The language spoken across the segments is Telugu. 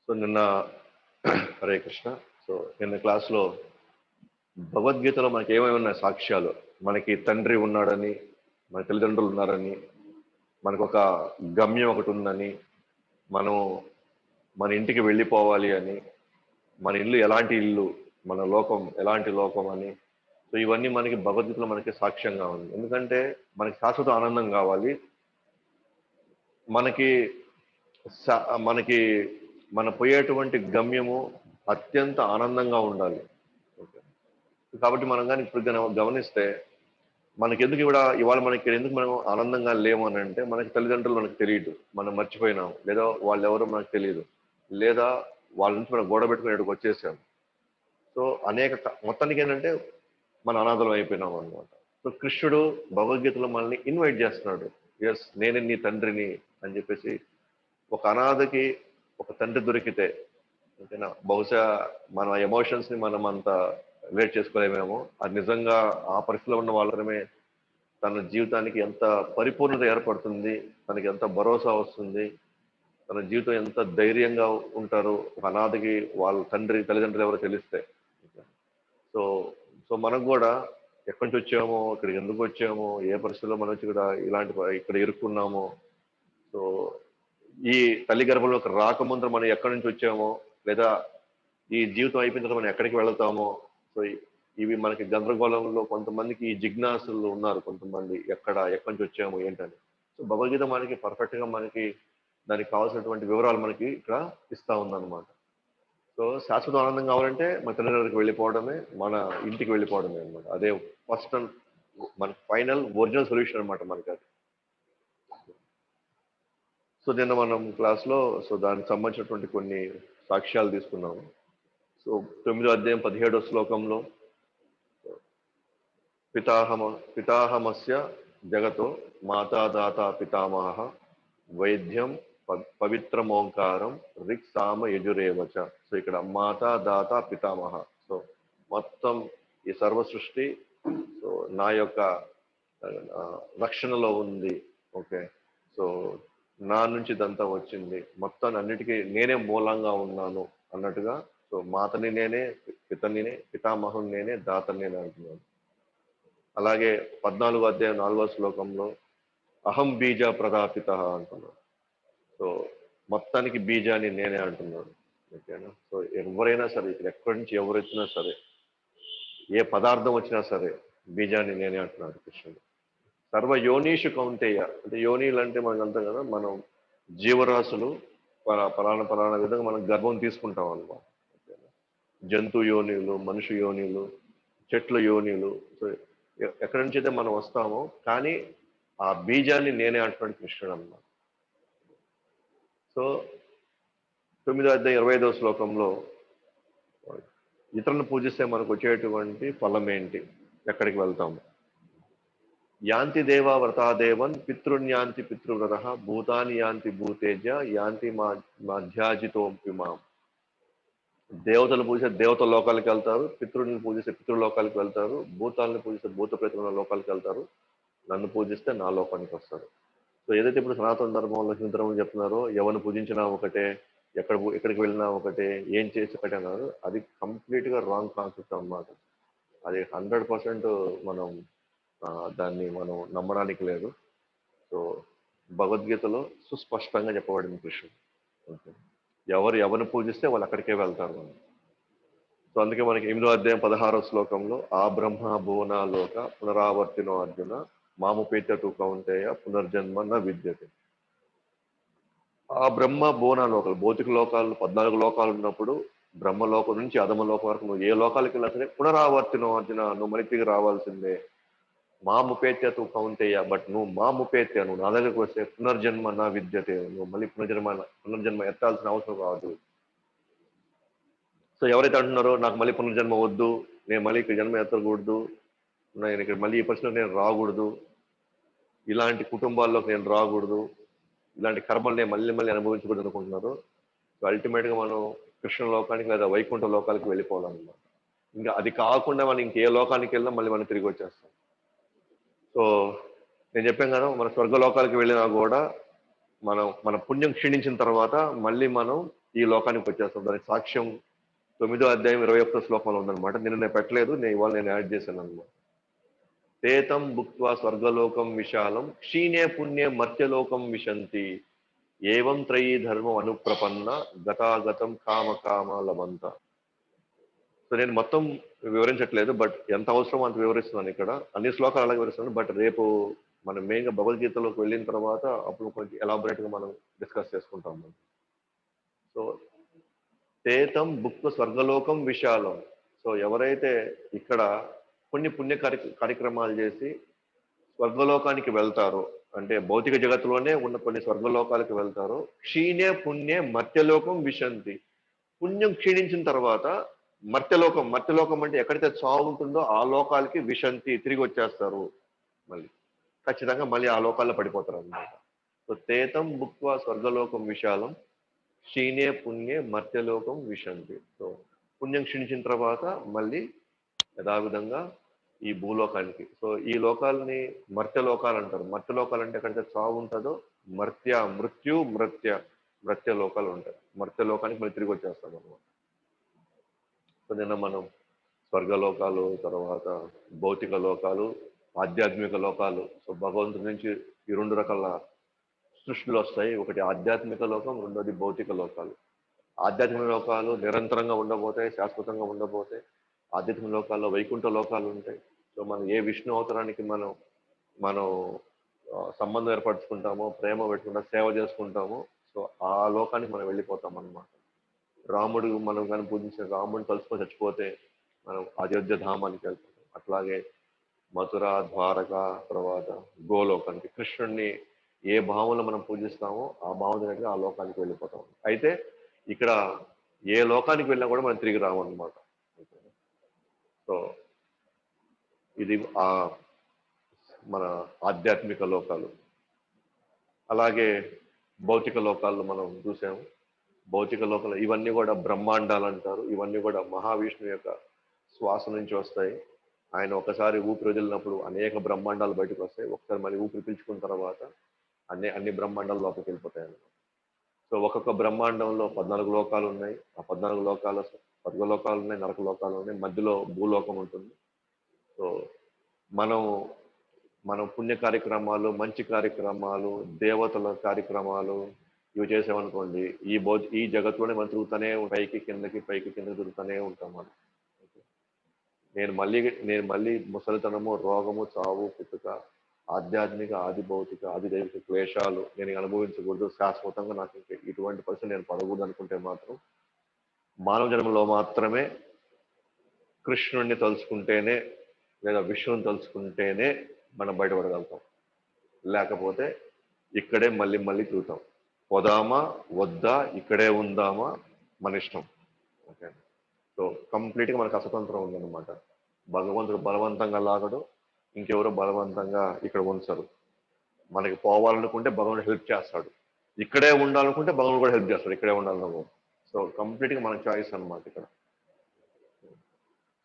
సో నిన్న హరే కృష్ణ. సో నిన్న క్లాస్లో భగవద్గీతలో మనకి ఏమేమి ఉన్నాయి సాక్ష్యాలు? మనకి తండ్రి ఉన్నాడని, మన తల్లిదండ్రులు ఉన్నారని, మనకు ఒక గమ్యం ఒకటి ఉందని, మనం మన ఇంటికి వెళ్ళిపోవాలి అని, మన ఇల్లు ఎలాంటి ఇల్లు, మన లోకం ఎలాంటి లోకం అని. సో ఇవన్నీ మనకి భగవద్గీతలో మనకి సాక్ష్యంగా ఉంది. ఎందుకంటే మనకి శాశ్వత ఆనందం కావాలి. మనకి మనకి మన పోయేటువంటి గమ్యము అత్యంత ఆనందంగా ఉండాలి. ఓకే. కాబట్టి మనం కానీ ఇప్పుడు గమనిస్తే మనకి ఎందుకు ఇవాళ మనకి ఇక్కడ ఎందుకు మనం ఆనందంగా లేము అని అంటే మనకి తల్లిదండ్రులు మనకు తెలియదు, మనం మర్చిపోయినాం, లేదా వాళ్ళు ఎవరో మనకు తెలియదు, లేదా వాళ్ళ నుంచి మనం గొడవ పెట్టుకుని ఇక్కడికి వచ్చేసాం. సో మొత్తానికి ఏంటంటే మన అనాథలం అయిపోయినాం అనమాట. సో కృష్ణుడు భగవద్గీతలో మనల్ని ఇన్వైట్ చేస్తున్నాడు. ఎస్, నేనే నీ తండ్రిని అని చెప్పేసి. ఒక అనాథకి ఒక తండ్రి దొరికితే, ఓకేనా, బహుశా మన ఎమోషన్స్ ని మనం అంత రిలేట్ చేసుకోలేమేమో. అది నిజంగా ఆ పరిస్థితిలో ఉన్న వాళ్ళమే తన జీవితానికి ఎంత పరిపూర్ణత ఏర్పడుతుంది, తనకి ఎంత భరోసా వస్తుంది, తన జీవితం ఎంత ధైర్యంగా ఉంటారు ఒక అనాథకి వాళ్ళ తల్లిదండ్రులు ఎవరో తెలిస్తే. సో సో మనకు కూడా ఎక్కడి నుంచి వచ్చామో, ఇక్కడికి ఎందుకు వచ్చామో, ఏ పరిస్థితుల్లో మనం వచ్చి ఇక్కడ ఇరుక్కున్నామో, సో ఈ తల్లి గర్భంలోకి రాకముందు మనం ఎక్కడి నుంచి వచ్చామో, లేదా ఈ జీవితం అయిపోయిన తర్వాత మనం ఎక్కడికి వెళతామో, సో ఇవి మనకి గందరగోళంలో కొంతమందికి ఈ జిజ్ఞాసులు ఉన్నారు. కొంతమంది ఎక్కడి నుంచి వచ్చామో ఏంటని. సో భగవద్గీత మనకి పర్ఫెక్ట్ గా మనకి దానికి కావాల్సినటువంటి వివరాలు మనకి ఇక్కడ ఇస్తా ఉందన్నమాట. సో శాశ్వత ఆనందం కావాలంటే మన తల్లిదండ్రులకు వెళ్ళిపోవడమే, మన ఇంటికి వెళ్ళిపోవడమే అనమాట. అదే ఫస్ట్ అండ్ మన ఫైనల్ ఒరిజినల్ సొల్యూషన్ అనమాట మనకి అది. సో నిన్న మనం క్లాస్లో సో దానికి సంబంధించినటువంటి కొన్ని సాక్ష్యాలు తీసుకున్నాము. సో 9వ అధ్యాయం 17వ శ్లోకంలో పితాహమస్య జగతో మాతాదాత పితామహ వైద్యం పవిత్రమోంకారం రిక్ సామ యజురేవచ. సో ఇక్కడ మాతా దాత పితామహ, సో మొత్తం ఈ సర్వ సృష్టి సో నా యొక్క రక్షణలో ఉంది. ఓకే. సో నా నుంచి ఇదంతా వచ్చింది, మొత్తం అన్నిటికీ నేనే మూలంగా ఉన్నాను అన్నట్టుగా. సో మాతని నేనే, పితామహుని నేనే, దాతని నేనే అంటున్నాను. అలాగే 14వ అధ్యాయం 4వ శ్లోకంలో అహం బీజ ప్రదాపిత అంటున్నాడు. సో మొత్తానికి బీజాన్ని నేనే అంటున్నాడు. ఓకేనా. సో ఎవరైనా సరే, ఇక్కడ ఎక్కడి నుంచి ఎవరు వచ్చినా సరే, ఏ పదార్థం వచ్చినా సరే, బీజాన్ని నేనే అంటున్నాడు కృష్ణుడు. సర్వ యోనీషు కౌంతేయ, అంటే యోనీలు అంటే మనకు అంతా కదా, మనం జీవరాశులు పలానా విధంగా మనం గర్భం తీసుకుంటాం అన్నమాట. జంతు యోనీలు, మనుషు యోనీలు, చెట్ల యోనీలు. సో ఎక్కడి నుంచి అయితే మనం వస్తామో, కానీ ఆ బీజాన్ని నేనే అంటున్నాడు కృష్ణుడు అన్నమాట. సో 9వ అధ్యాయం 25వ శ్లోకంలో ఇతరులను పూజిస్తే మనకు వచ్చేటువంటి ఫలం ఏంటి, ఎక్కడికి వెళ్తాము? యాంతి దేవా వ్రతాదేవన్ పితృన్యాంతి పితృవ్రత భూతాని యాంతి భూతేజ యాంతి మాధ్యాజితోపిమాం. దేవతలు పూజిస్తే దేవతల లోకాలకు వెళ్తారు, పితృని పూజిస్తే పితృలోకాలకు వెళ్తారు, భూతాలను పూజిస్తే భూత ప్రేతల లోకాలకు వెళ్తారు, నన్ను పూజిస్తే నా లోకానికి వస్తారు. సో ఏదైతే ఇప్పుడు సనాతన ధర్మంలో, హిందూ ధర్మం చెప్తున్నారో, ఎవరిని పూజించినా ఒకటే, ఎక్కడికి వెళ్ళినా ఒకటే, ఏం చేసి ఒకటే అన్నారు, అది కంప్లీట్గా రాంగ్ కాన్సెప్ట్ అన్నమాట. అది 100% మనం దాన్ని మనం నమ్మడానికి లేదు. సో భగవద్గీతలో సుస్పష్టంగా చెప్పబడింది కృష్ణుడు. ఓకే. ఎవరిని పూజిస్తే వాళ్ళు అక్కడికే వెళ్తారు మనం. సో అందుకే మనకి 8వ అధ్యాయం 16వ శ్లోకంలో ఆ బ్రహ్మ భువనాలోక పునరావర్తినో అర్జున మాముపేత్యతు కౌంతేయ పునర్జన్మ న విద్యతే. ఆ బ్రహ్మ భువనాలోకాలు, భౌతిక లోకాలు 14 లోకాలు ఉన్నప్పుడు, బ్రహ్మలోకం నుంచి అధమలోకం వరకు నువ్వు ఏ లోకాలకి వెళ్ళినా సరే పునరావర్తినో అర్జున, నువ్వు మళ్ళీ తిరిగి రావాల్సిందే. మాముపేత్యతు కౌంతేయ, బట్ నువ్వు మాముపేత్య, నువ్వు నా దగ్గరకు వస్తే పునర్జన్మ నా విద్యతే, నువ్వు మళ్ళీ పునర్జన్మ ఎత్తాల్సిన అవసరం రాదు. సో ఎవరైతే అంటున్నారో నాకు మళ్ళీ పునర్జన్మ వద్దు, నేను మళ్ళీ ఇక్కడ జన్మ ఎత్తకూడదు, నేను ఇక్కడ మళ్ళీ ఈ పరిస్థితిలో నేను రాకూడదు, ఇలాంటి కుటుంబాల్లోకి నేను రాకూడదు, ఇలాంటి కర్మలు నేను మళ్ళీ అనుభవించకూడదు అనుకుంటున్నారు, సో అల్టిమేట్గా మనం కృష్ణ లోకానికి లేదా వైకుంఠ లోకానికి వెళ్ళిపోవాలన్నమాట. ఇంకా అది కాకుండా మనం ఇంకే లోకానికి వెళ్ళినా మళ్ళీ మనం తిరిగి వచ్చేస్తాం. సో నేను చెప్పాను కదా, మన స్వర్గలోకాలకు వెళ్ళినా కూడా మన పుణ్యం క్షీణించిన తర్వాత మళ్ళీ మనం ఈ లోకానికి వచ్చేస్తాం. దానికి సాక్ష్యం 9వ అధ్యాయం 21వ శ్లోకంలో ఉందన్నమాట. నేను పెట్టలేదు, ఇవాళ నేను యాడ్ చేశాను అనమాట. తేతం భుక్త్వా స్వర్గలోకం విశాలం క్షీణే పుణ్యే మర్త్యలోకం విశంతి ఏవం త్రయీ ధర్మం అనుప్రపన్న గతాగతం కామ కామ లవంత. సో నేను మొత్తం వివరించట్లేదు, బట్ ఎంత అవసరం అంత వివరిస్తున్నాను. ఇక్కడ అన్ని శ్లోకాలు అలాగే వివరిస్తున్నాను, బట్ రేపు మనం మెయిన్గా భగవద్గీతలోకి వెళ్ళిన తర్వాత అప్పుడు కొంచెం ఎలాబొరేట్గా మనం డిస్కస్ చేసుకుంటాం. సో తేతం భుక్త స్వర్గలోకం విశాలం. సో ఎవరైతే ఇక్కడ కొన్ని కార్యక్రమాలు చేసి స్వర్గలోకానికి వెళ్తారో, అంటే భౌతిక జగత్తులోనే ఉన్న కొన్ని స్వర్గలోకాలకు వెళ్తారో, క్షీణే పుణ్యే మర్త్యలోకం విశంతి. పుణ్యం క్షీణించిన తర్వాత మర్త్యలోకం అంటే ఎక్కడైతే చావు ఉంటుందో ఆ లోకాలకి విశంతి, తిరిగి వచ్చేస్తారు. మళ్ళీ ఖచ్చితంగా మళ్ళీ ఆ లోకాల్లో పడిపోతారు అన్నమాట. సో తేతం భుక్త్వా స్వర్గలోకం విశాలం క్షీణే పుణ్యే మర్త్యలోకం విశంతి. సో పుణ్యం క్షీణించిన తర్వాత మళ్ళీ యథావిధంగా ఈ భూలోకానికి. సో ఈ లోకాలని మర్త్యలోకాలు అంటారు. మర్త్యలోకాలు అంటే ఎక్కడైతే చావు ఉంటుందో మృత్య లోకాలు ఉంటాయి. మర్త్యలోకానికి మళ్ళీ తిరిగి వచ్చేస్తాం అనమాట. సో నిన్న మనం స్వర్గలోకాలు, తర్వాత భౌతిక లోకాలు, ఆధ్యాత్మిక లోకాలు. సో భగవంతుడి నుంచి ఈ 2 రకాల సృష్టిలు వస్తాయి. ఒకటి ఆధ్యాత్మిక లోకం, రెండోది భౌతిక లోకాలు. ఆధ్యాత్మిక లోకాలు నిరంతరంగా ఉండబోతాయి, శాశ్వతంగా ఉండబోతాయి. ఆధ్యాత్మిక లోకాల్లో వైకుంఠ లోకాలు ఉంటాయి. సో మనం ఏ విష్ణు అవతారానికి మనం సంబంధం ఏర్పరచుకుంటామో, ప్రేమ పెట్టుకుంటా సేవ చేసుకుంటామో, సో ఆ లోకానికి మనం వెళ్ళిపోతాం అన్నమాట. రాముడు మనం కానీ పూజించిన రాముడిని తలుచుకొని చచ్చిపోతే మనం అయోధ్య ధామానికి వెళ్తాం. అట్లాగే మధుర, ద్వారక, తర్వాత గోలోకానికి కృష్ణుడిని ఏ భావంలో మనం పూజిస్తామో ఆ భావం దగ్గర ఆ లోకానికి వెళ్ళిపోతాం. అయితే ఇక్కడ ఏ లోకానికి వెళ్ళినా కూడా మనం తిరిగి రామన్నమాట. సో ఇది మన ఆధ్యాత్మిక లోకాలు. అలాగే భౌతిక లోకాల్లో మనం చూసాము. భౌతిక లోకాలు ఇవన్నీ కూడా బ్రహ్మాండాలు అంటారు. ఇవన్నీ కూడా మహావిష్ణువు యొక్క శ్వాస నుంచి వస్తాయి. ఆయన ఒకసారి ఊపిరి వదిలినప్పుడు అనేక బ్రహ్మాండాలు బయటకు వస్తాయి. ఒకసారి మళ్ళీ ఊపిరి పీల్చుకున్న తర్వాత అన్ని బ్రహ్మాండాలు లోపలికి వెళ్ళిపోతాయి అన్నమాట. సో ఒక్కొక్క బ్రహ్మాండంలో 14 లోకాలు ఉన్నాయి. ఆ 14 లోకాలు స్వర్గలోకాలు ఉన్నాయి, నరక లోకాలు ఉన్నాయి, మధ్యలో భూలోకం ఉంటుంది. సో మనం పుణ్య కార్యక్రమాలు, మంచి కార్యక్రమాలు, దేవతల కార్యక్రమాలు ఇవి చేసామనుకోండి, ఈ జగత్తులోనే మనం తిరుగుతూనే పైకి కిందకి తిరుగుతూనే ఉంటాం మనం. నేను మళ్ళీ ముసలితనము, రోగము, చావు, పుట్టుక, ఆధ్యాత్మిక, ఆది భౌతిక, ఆది దైవిక క్లేశాలు నేను అనుభవించకూడదు, శాశ్వతంగా నాకు ఇటువంటి పరిస్థితి నేను పడకూడదు అనుకుంటే మాత్రం మానవ జన్మలో మాత్రమే కృష్ణుడిని తలుచుకుంటేనే లేదా విష్ణుని తలుచుకుంటేనే మనం బయటపడగలుగుతాం. లేకపోతే ఇక్కడే మళ్ళీ తిరుగుతాం. పోదామా వద్దా, ఇక్కడే ఉందామా మన ఇష్టం. ఓకే. సో కంప్లీట్గా మనకు అస్వతంత్రం ఉందన్నమాట. భగవంతుడు బలవంతంగా లాగడు, ఇంకెవరో బలవంతంగా ఇక్కడ ఉంచరు. మనకి పోవాలనుకుంటే భగవంతుడు హెల్ప్ చేస్తాడు, ఇక్కడే ఉండాలనుకుంటే భగవంతుడు కూడా హెల్ప్ చేస్తాడు, ఇక్కడే ఉండాలనుకో. సో కంప్లీట్గా మన చాయిస్ అన్నమాట ఇక్కడ.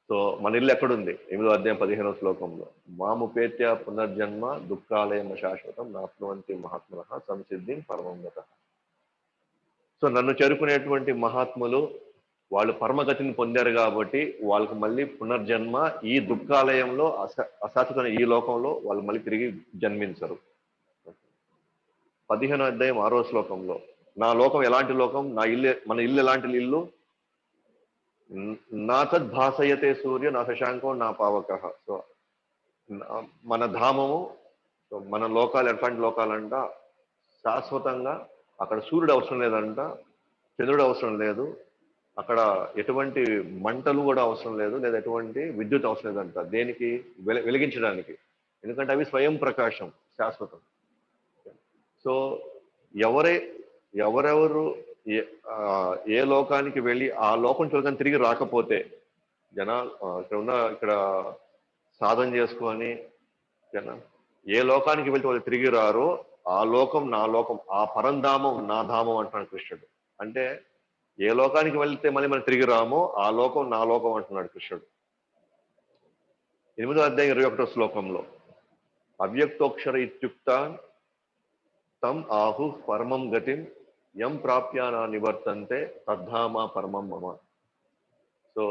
సో మన ఇల్లు ఎక్కడుంది? 8వ అధ్యాయం 15వ శ్లోకంలో మాముపేత్య పునర్జన్మ దుఃఖాలయం శాశ్వతం నాప్నువంతి మహాత్మన సంసిద్ధిం పరమం గతః. సో నన్ను చేరుకునేటువంటి మహాత్ములు వాళ్ళు పరమగతిని పొందారు కాబట్టి వాళ్ళకి మళ్ళీ పునర్జన్మ ఈ దుఃఖాలయంలో అశాశ్వత ఈ లోకంలో వాళ్ళు మళ్ళీ తిరిగి జన్మించరు. 15వ అధ్యాయం 6వ శ్లోకంలో నా లోకం ఎలాంటి లోకం, మన ఇల్లు ఎలాంటి ఇల్లు, నా తద్భాసయతే సూర్య నా శశాంకం నా పావక. సో మన ధామము, సో మన లోకాలు ఎట్లాంటి లోకాలంట, శాశ్వతంగా అక్కడ సూర్యుడు అవసరం లేదంట, చంద్రుడు అవసరం లేదు, అక్కడ ఎటువంటి మంటలు కూడా అవసరం లేదు, లేదా ఎటువంటి విద్యుత్ అవసరం లేదంట. దేనికి? వెలిగించడానికి. ఎందుకంటే అవి స్వయం ప్రకాశం, శాశ్వతం. సో ఎవరెవరు ఏ లోకానికి వెళ్ళి ఆ లోకం చూడగానే తిరిగి రాకపోతే ఇక్కడ సాధన చేసుకొని ఏ లోకానికి వెళ్తే వాళ్ళు తిరిగి రారో ఆ లోకం నా లోకం, ఆ పరంధామం నా ధామం అంటున్నాడు కృష్ణుడు. అంటే ఏ లోకానికి వెళ్తే మళ్ళీ మనం తిరిగి రామో ఆ లోకం నా లోకం అంటున్నాడు కృష్ణుడు. 8వ అధ్యాయం 21వ శ్లోకంలో అవ్యక్తోక్షర ఇత్యుక్త తం ఆహు పరమం గతిం యం ప్రాప్యాన నివర్తంతే తద్ధామ పరమం మమ. సో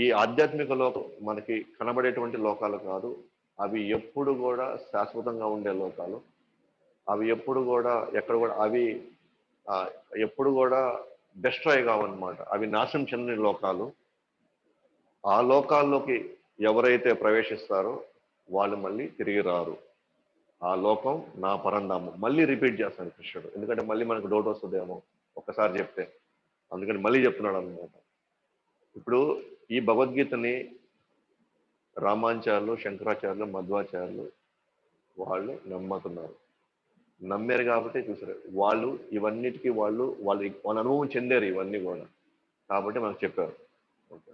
ఈ ఆధ్యాత్మిక లోకం మనకి కనబడేటువంటి లోకాలు కాదు, అవి ఎప్పుడు కూడా శాశ్వతంగా ఉండే లోకాలు. అవి ఎప్పుడు కూడా ఎక్కడ కూడా అవి ఆ, ఎప్పుడు కూడా డిస్ట్రాయ్ కావన్నమాట. అవి నాశనం చెందిన లోకాలు. ఆ లోకాల్లోకి ఎవరైతే ప్రవేశిస్తారో వాళ్ళు మళ్ళీ తిరిగి రారు. ఆ లోకం నా పరంధామం. మళ్ళీ రిపీట్ చేస్తాను కృష్ణుడు, ఎందుకంటే మళ్ళీ మనకు డౌట్ వస్తుందేమో ఒక్కసారి చెప్తే. అందుకని మళ్ళీ చెప్తున్నాడు అనమాట. ఇప్పుడు ఈ భగవద్గీతని రామానుచార్యులు, శంకరాచార్యులు, మధ్వాచార్యులు వాళ్ళు నమ్ముతున్నారు. నమ్మారు కాబట్టి చూసారు వాళ్ళు ఇవన్నిటికీ వాళ్ళ అనుభవం చెందారు ఇవన్నీ కూడా, కాబట్టి మనకు చెప్పారు. ఓకే.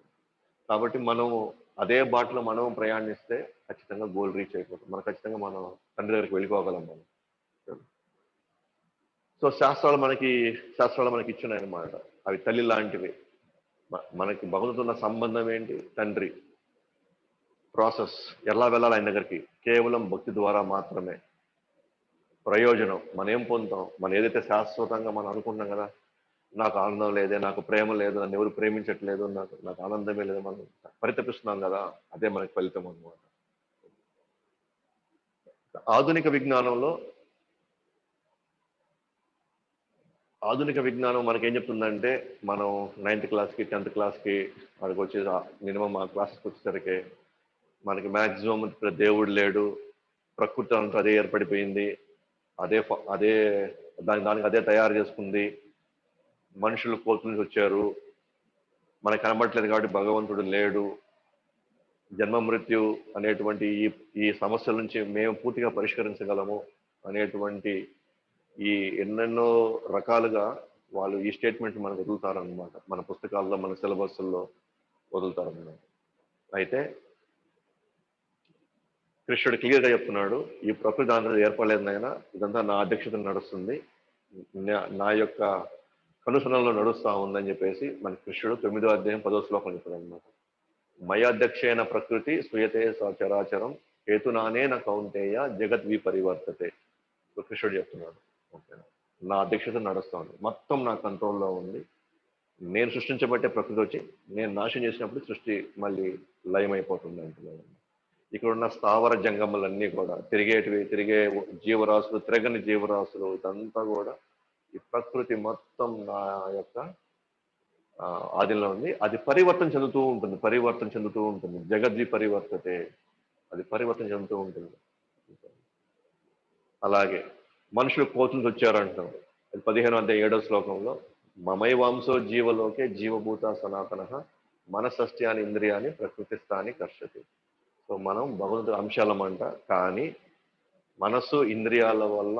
కాబట్టి మనము అదే బాటలో మనం ప్రయాణిస్తే ఖచ్చితంగా గోల్ రీచ్ అయిపోతాం. మనం ఖచ్చితంగా మనం తండ్రి దగ్గరికి వెళ్ళిపోగలం మనం. సో శాస్త్రాలు మనకి ఇచ్చినాయి అనమాట. అవి తల్లి లాంటివి. మనకి భగవంతున్న సంబంధం ఏంటి? తండ్రి. ప్రాసెస్ ఎలా వెళ్ళాలి ఆయన దగ్గరికి? కేవలం భక్తి ద్వారా మాత్రమే. ప్రయోజనం మనం ఏం పొందుతాం? మనం ఏదైతే శాశ్వతంగా మనం అనుకుంటున్నాం కదా, నాకు ఆనందం లేదే, నాకు ప్రేమ లేదు, నన్ను ఎవరు ప్రేమించట్లేదు, నాకు నాకు ఆనందమే లేదు, మనం పరితపిస్తున్నాం కదా, అదే మనకి ఫలితం అన్నమాట. ఆధునిక విజ్ఞానంలో ఆధునిక విజ్ఞానం మనకేం చెప్తుందంటే, మనం 9th క్లాస్కి 10th క్లాస్కి మనకు వచ్చే మినిమం ఆ క్లాసెస్కి వచ్చేసరికి మనకి మ్యాక్సిమం దేవుడు లేడు, ప్రకృతి అంతా అదే ఏర్పడిపోయింది, అదే దానికి అదే తయారు చేసుకుంది, మనుషులు కోతుల నుంచి వచ్చారు, మనకు కనబడట్లేదు కాబట్టి భగవంతుడు లేడు, జన్మ మృత్యు అనేటువంటి ఈ సమస్యల నుంచి మేము పూర్తిగా పరిష్కరించగలము అనేటువంటి ఈ ఎన్నెన్నో రకాలుగా వాళ్ళు ఈ స్టేట్మెంట్ మనకు వదులుతారనమాట. మన పుస్తకాల్లో, మన సిలబస్ల్లో వదులుతారనమాట. అయితే కృష్ణుడు క్లియర్గా చెప్తున్నాడు, ఈ ప్రకృతి ఆంధ్ర ఏర్పడలేదు నాయన, ఇదంతా నా అధ్యక్షతను నడుస్తుంది, నా యొక్క కనుసనలో నడుస్తా ఉందని చెప్పేసి మన కృష్ణుడు 9వ అధ్యాయం 10వ శ్లోకం చెప్తాడు అనమాట. మయాధ్యక్షేణ ప్రకృతి సూయతే చరాచరం హేతునానేన కౌంతేయ జగద్విపరివర్తతే. కృష్ణుడు చెప్తున్నాడు. ఓకేనా? నా అధ్యక్షత నడుస్తాను, మొత్తం నా కంట్రోల్లో ఉంది. నేను సృష్టించబట్టే ప్రకృతి వచ్చి నేను నాశనం చేసినప్పుడు సృష్టి మళ్ళీ లయమైపోతుంది అంటున్నాను. ఇక్కడ ఉన్న స్థావర జంగములన్నీ కూడా తిరిగే జీవరాశులు, తిరగని జీవరాశులు, ఇదంతా కూడా ఈ ప్రకృతి మొత్తం నా యొక్క ఆధీనంలో ఉంది. అది పరివర్తన చెందుతూ ఉంటుంది. జగద్వి పరివర్తతే, అది పరివర్తన చెందుతూ ఉంటుంది. అలాగే మనుషులు కోతులు వచ్చారంటాం. 15వ అధ్యాయం 7వ శ్లోకంలో మమైవాంసో జీవలోకే జీవభూత సనాతన మనసస్యాని ఇంద్రియాన్ని ప్రకృతిస్థాని కర్షతి. సో మనం భగవంతుడి అంశాలమంట, కానీ మనస్సు ఇంద్రియాల వల్ల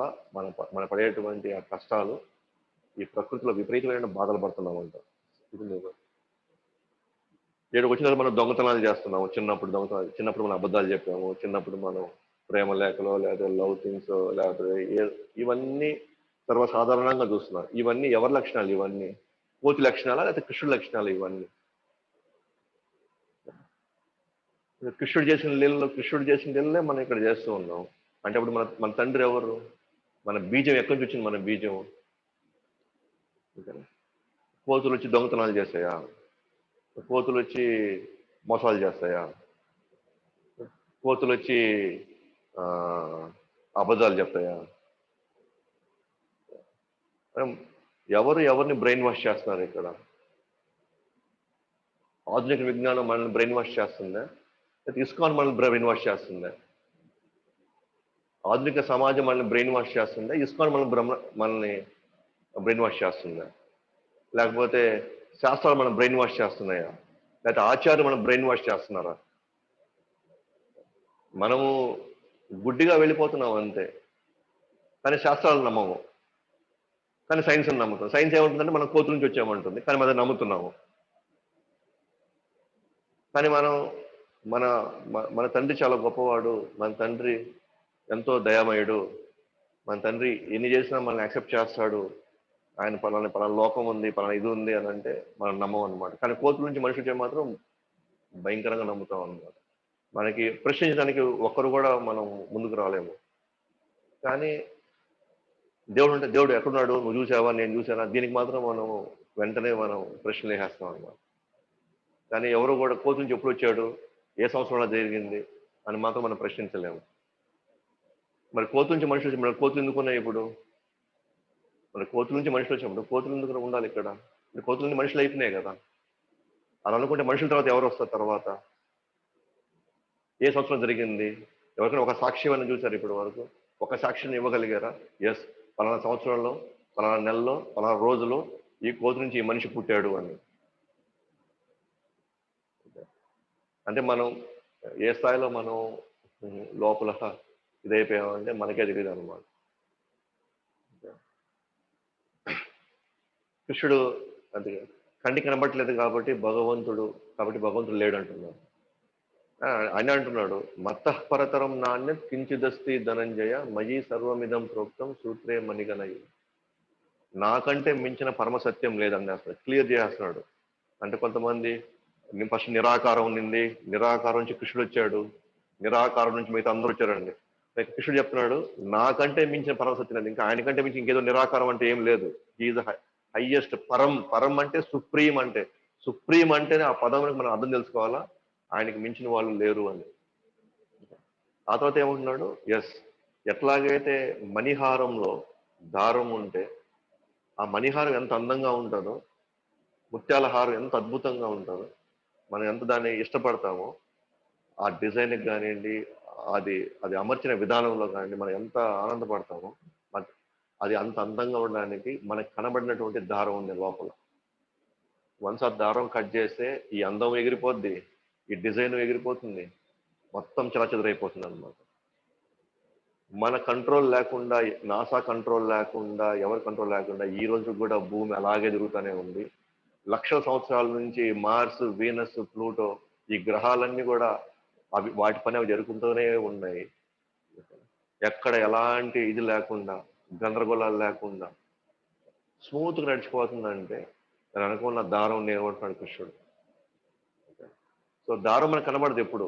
మన పడేటువంటి ఆ కష్టాలు ఈ ప్రకృతిలో విపరీతమైన బాధలు పడుతున్నామంట. ఇది లేదు. ఏడుకు వచ్చిన మనం దొంగతనాలు చేస్తున్నాము. చిన్నప్పుడు మనం అబద్ధాలు చెప్పాము, చిన్నప్పుడు మనం ప్రేమ లేఖలో లేదా లవ్ థింగ్స్ లేకపోతే ఇవన్నీ సర్వసాధారణంగా చూస్తున్నారు. ఇవన్నీ ఎవరి లక్షణాలు? ఇవన్నీ కోతి లక్షణాలా లేకపోతే కృష్ణుడి లక్షణాలు? ఇవన్నీ కృష్ణుడు చేసిన లీలలో మనం ఇక్కడ చేస్తూ ఉన్నాం. అంటే అప్పుడు మన మన తండ్రి ఎవరు? మన బీజం ఎక్కడి నుంచి వచ్చింది? మన బీజం. కోతులు వచ్చి దొంగతనాలు చేస్తాయా? కోతులు వచ్చి మోసాలు చేస్తాయా? కోతులు వచ్చి ఆ, అబద్ధాలు చెప్తాయా? ఎవరిని బ్రెయిన్ వాష్ చేస్తున్నారు ఇక్కడ? ఆధునిక విజ్ఞానం మనల్ని బ్రెయిన్ వాష్ చేస్తుందా? లేకపోతే ఇస్కాన్ మనల్ని బ్రెయిన్ వాష్ చేస్తుందా? ఆధునిక సమాజం మనల్ని బ్రెయిన్ వాష్ చేస్తుందా? ఇస్కాన్ మనల్ని బ్రెయిన్ వాష్ చేస్తుందా? లేకపోతే శాస్త్రాలు మనం బ్రెయిన్ వాష్ చేస్తున్నాయా? లేకపోతే ఆచార్యులు మనం బ్రెయిన్ వాష్ చేస్తున్నారా? మనము గుడ్డిగా వెళ్ళిపోతున్నాం అంతే, కానీ శాస్త్రాలు నమ్మము, కానీ సైన్స్ నమ్ముతాం. సైన్స్ ఏమంటుందంటే మనం కోతుల నుంచి వచ్చామంటుంది, కానీ మనం నమ్ముతున్నాము. కానీ మన మన తండ్రి చాలా గొప్పవాడు, మన తండ్రి ఎంతో దయామయుడు, మన తండ్రి ఎన్ని చేసినా మనల్ని యాక్సెప్ట్ చేస్తాడు, ఆయన పలానా లోకం ఉంది, పలానా ఇది ఉంది అని అంటే మనం నమ్మం అనమాట. కానీ కోతుల నుంచి మనిషి వచ్చే మాత్రం భయంకరంగా నమ్ముతాం అనమాట. మనకి ప్రశ్నించడానికి ఒక్కరు కూడా మనం ముందుకు రాలేము. కానీ దేవుడు ఎక్కడున్నాడు, నువ్వు చూసావా, నేను చూసానా, దీనికి మాత్రం మనం వెంటనే మనం ప్రశ్నలు వేసేస్తాం అన్నమాట. కానీ ఎవరు కూడా కోతి నుంచి ఎప్పుడు వచ్చాడు, ఏ సంవత్సరంలో జరిగింది అని మాత్రం మనం ప్రశ్నించలేము. మరి కోతి నుంచి మనుషులు వచ్చి, మరి కోతులు ఎందుకున్నాయి ఇప్పుడు? మరి కోతుల నుంచి మనుషులు వచ్చినప్పుడు కోతులు ఎందుకు ఉండాలి ఇక్కడ? మరి కోతుల నుంచి మనుషులు అయిపోయినాయి కదా. అలా అనుకుంటే మనుషుల తర్వాత ఎవరు వస్తారు తర్వాత? ఏ సంవత్సరం జరిగింది? ఎవరికైనా ఒక సాక్ష్యం అని చూసారు ఇప్పటి వరకు? ఒక సాక్ష్యం ఇవ్వగలిగారా? ఎస్, పలానా సంవత్సరంలో, పలానా నెలలో, పలానా రోజులో ఈ కోతి నుంచి ఈ మనిషి పుట్టాడు అని. అంటే మనం ఏ స్థాయిలో మనం లోపల ఇదైపోయామంటే మనకే తెలియదు అనమాట. కృష్ణుడు అంటే కంటికి కనబట్టలేదు కాబట్టి భగవంతుడు లేడు అంటున్నాడు. ఆయన అంటున్నాడు, మత్తఃపరతరం నాణ్యత్ కించిదస్తి ధనంజయ మయీ సర్వమిదం ప్రోక్తం సూత్రే మణిగణయి. నాకంటే మించిన పరమ సత్యం లేదని అసలు క్లియర్ చేస్తున్నాడు. అంటే కొంతమంది ఫస్ట్ నిరాకారం ఉండింది, నిరాకారం నుంచి కృష్ణుడు వచ్చాడు, నిరాకారం నుంచి మిగతా అందరూ వచ్చారండి. కృష్ణుడు చెప్తున్నాడు, నాకంటే మించిన పరమ సత్యం లేదు, ఇంకా ఆయనకంటే మించి ఇంకేదో నిరాకారం అంటే ఏం లేదు. ఈజ్ హైయెస్ట్ పరం అంటే సుప్రీం, అంటే సుప్రీం అంటేనే ఆ పదం మనం అర్థం తెలుసుకోవాలా, ఆయనకి మించిన వాళ్ళు లేరు అని. ఆ తర్వాత ఏమంటున్నాడు, ఎస్, ఎట్లాగైతే మణిహారంలో దారం ఉంటే ఆ మణిహారం ఎంత అందంగా ఉంటుందో, ముత్యాల హారం ఎంత అద్భుతంగా ఉంటుందో, మనం ఎంత దాన్ని ఇష్టపడతామో, ఆ డిజైన్కి కానివ్వండి, అది అది అమర్చిన విధానంలో కానివ్వండి, మనం ఎంత ఆనందపడతామో, అది అంత అందంగా ఉండడానికి మనకు కనబడినటువంటి దారం ఉంది లోపల. వన్స్ ఆ దారం కట్ చేస్తే ఈ అందం ఎగిరిపోద్ది, ఈ డిజైన్ ఎగిరిపోతుంది, మొత్తం చలచదురైపోతుంది అనమాట. మన కంట్రోల్ లేకుండా, నాసా కంట్రోల్ లేకుండా, ఎవరి కంట్రోల్ లేకుండా ఈ రోజు కూడా భూమి అలాగే తిరుగుతూనే ఉంది. లక్షల సంవత్సరాల నుంచి మార్స్, వీనస్, ప్లూటో, ఈ గ్రహాలన్నీ కూడా వాటి పని అవి జరుగుతూనే ఉన్నాయి. ఎక్కడ ఎలాంటి ఇది లేకుండా, గందరగోళాలు లేకుండా స్మూత్గా నడిచిపోతుందంటే నేను అనుకున్న దారం నేర్చుకుంటున్నాడు కృష్ణుడు. సో దారం మనకు కనబడదు ఎప్పుడు,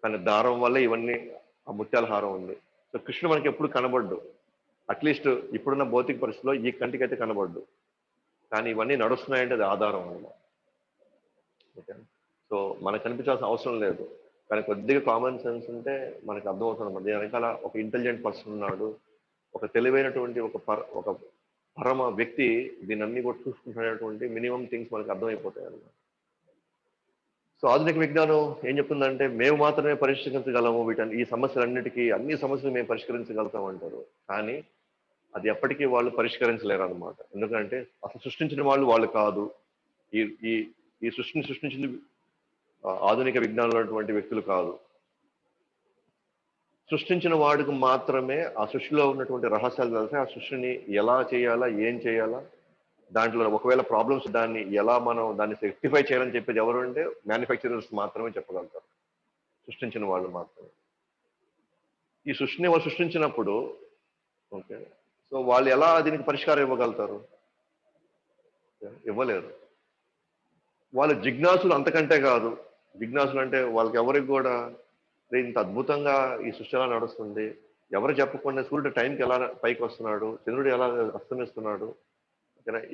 కానీ దారం వల్ల ఇవన్నీ, ఆ ముత్యాల హారం ఉంది. సో కృష్ణుడు మనకి ఎప్పుడు కనబడ్డు, అట్లీస్ట్ ఇప్పుడున్న భౌతిక పరిస్థితిలో ఈ కంటికి అయితే కనబడ్డు, కానీ ఇవన్నీ నడుస్తున్నాయంటే అది ఆధారం అన్నమాట. ఓకే, సో మనకు కనిపించాల్సిన అవసరం లేదు, కానీ కొద్దిగా కామన్ సెన్స్ ఉంటే మనకు అర్థమవుతుంది అన్నమాట. దీని వెనకాల ఒక ఇంటెలిజెంట్ పర్సన్ ఉన్నాడు, ఒక తెలివైనటువంటి ఒక పరమ వ్యక్తి దీన్ని అన్ని కూడా చూసుకుంటున్నటువంటి మినిమం థింగ్స్ మనకు అర్థమైపోతాయి అన్నమాట. సో ఆధునిక విజ్ఞానం ఏం చెప్తుందంటే మేము మాత్రమే పరిష్కరించగలము ఈ సమస్యలన్నిటికీ, అన్ని సమస్యలు మేము పరిష్కరించగలుగుతాం అంటారు. కానీ అది ఎప్పటికీ వాళ్ళు పరిష్కరించలేరు అనమాట. ఎందుకంటే అసలు సృష్టించిన వాళ్ళు కాదు. ఈ ఈ ఈ సృష్టిని సృష్టించింది ఆధునిక విజ్ఞానంలో ఉన్నటువంటి వ్యక్తులు కాదు. సృష్టించిన వాడికి మాత్రమే ఆ సృష్టిలో ఉన్నటువంటి రహస్యాలు తెలిసి ఆ సృష్టిని ఎలా చేయాలా, ఏం చేయాలా, దాంట్లో ఒకవేళ ప్రాబ్లమ్స్ దాన్ని ఎలా మనం దాన్ని రెక్టిఫై చేయాలని చెప్పేది ఎవరు అంటే మ్యానుఫ్యాక్చరర్స్ మాత్రమే చెప్పగలుగుతారు, సృష్టించిన వాళ్ళు మాత్రమే. ఈ సృష్టిని వాళ్ళు సృష్టించినప్పుడు ఓకే, సో వాళ్ళు ఎలా దీనికి పరిష్కారం ఇవ్వగలుగుతారు? ఇవ్వలేరు. వాళ్ళు జిజ్ఞాసులు, అంతకంటే కాదు. జిజ్ఞాసులు అంటే వాళ్ళకి ఎవరికి కూడా ఇంత అద్భుతంగా ఈ సృష్టి ఎలా నడుస్తుంది, ఎవరు చెప్పకుండా సూర్యుడు టైంకి ఎలా పైకి వస్తున్నాడు, చంద్రుడు ఎలా అస్తమిస్తున్నాడు,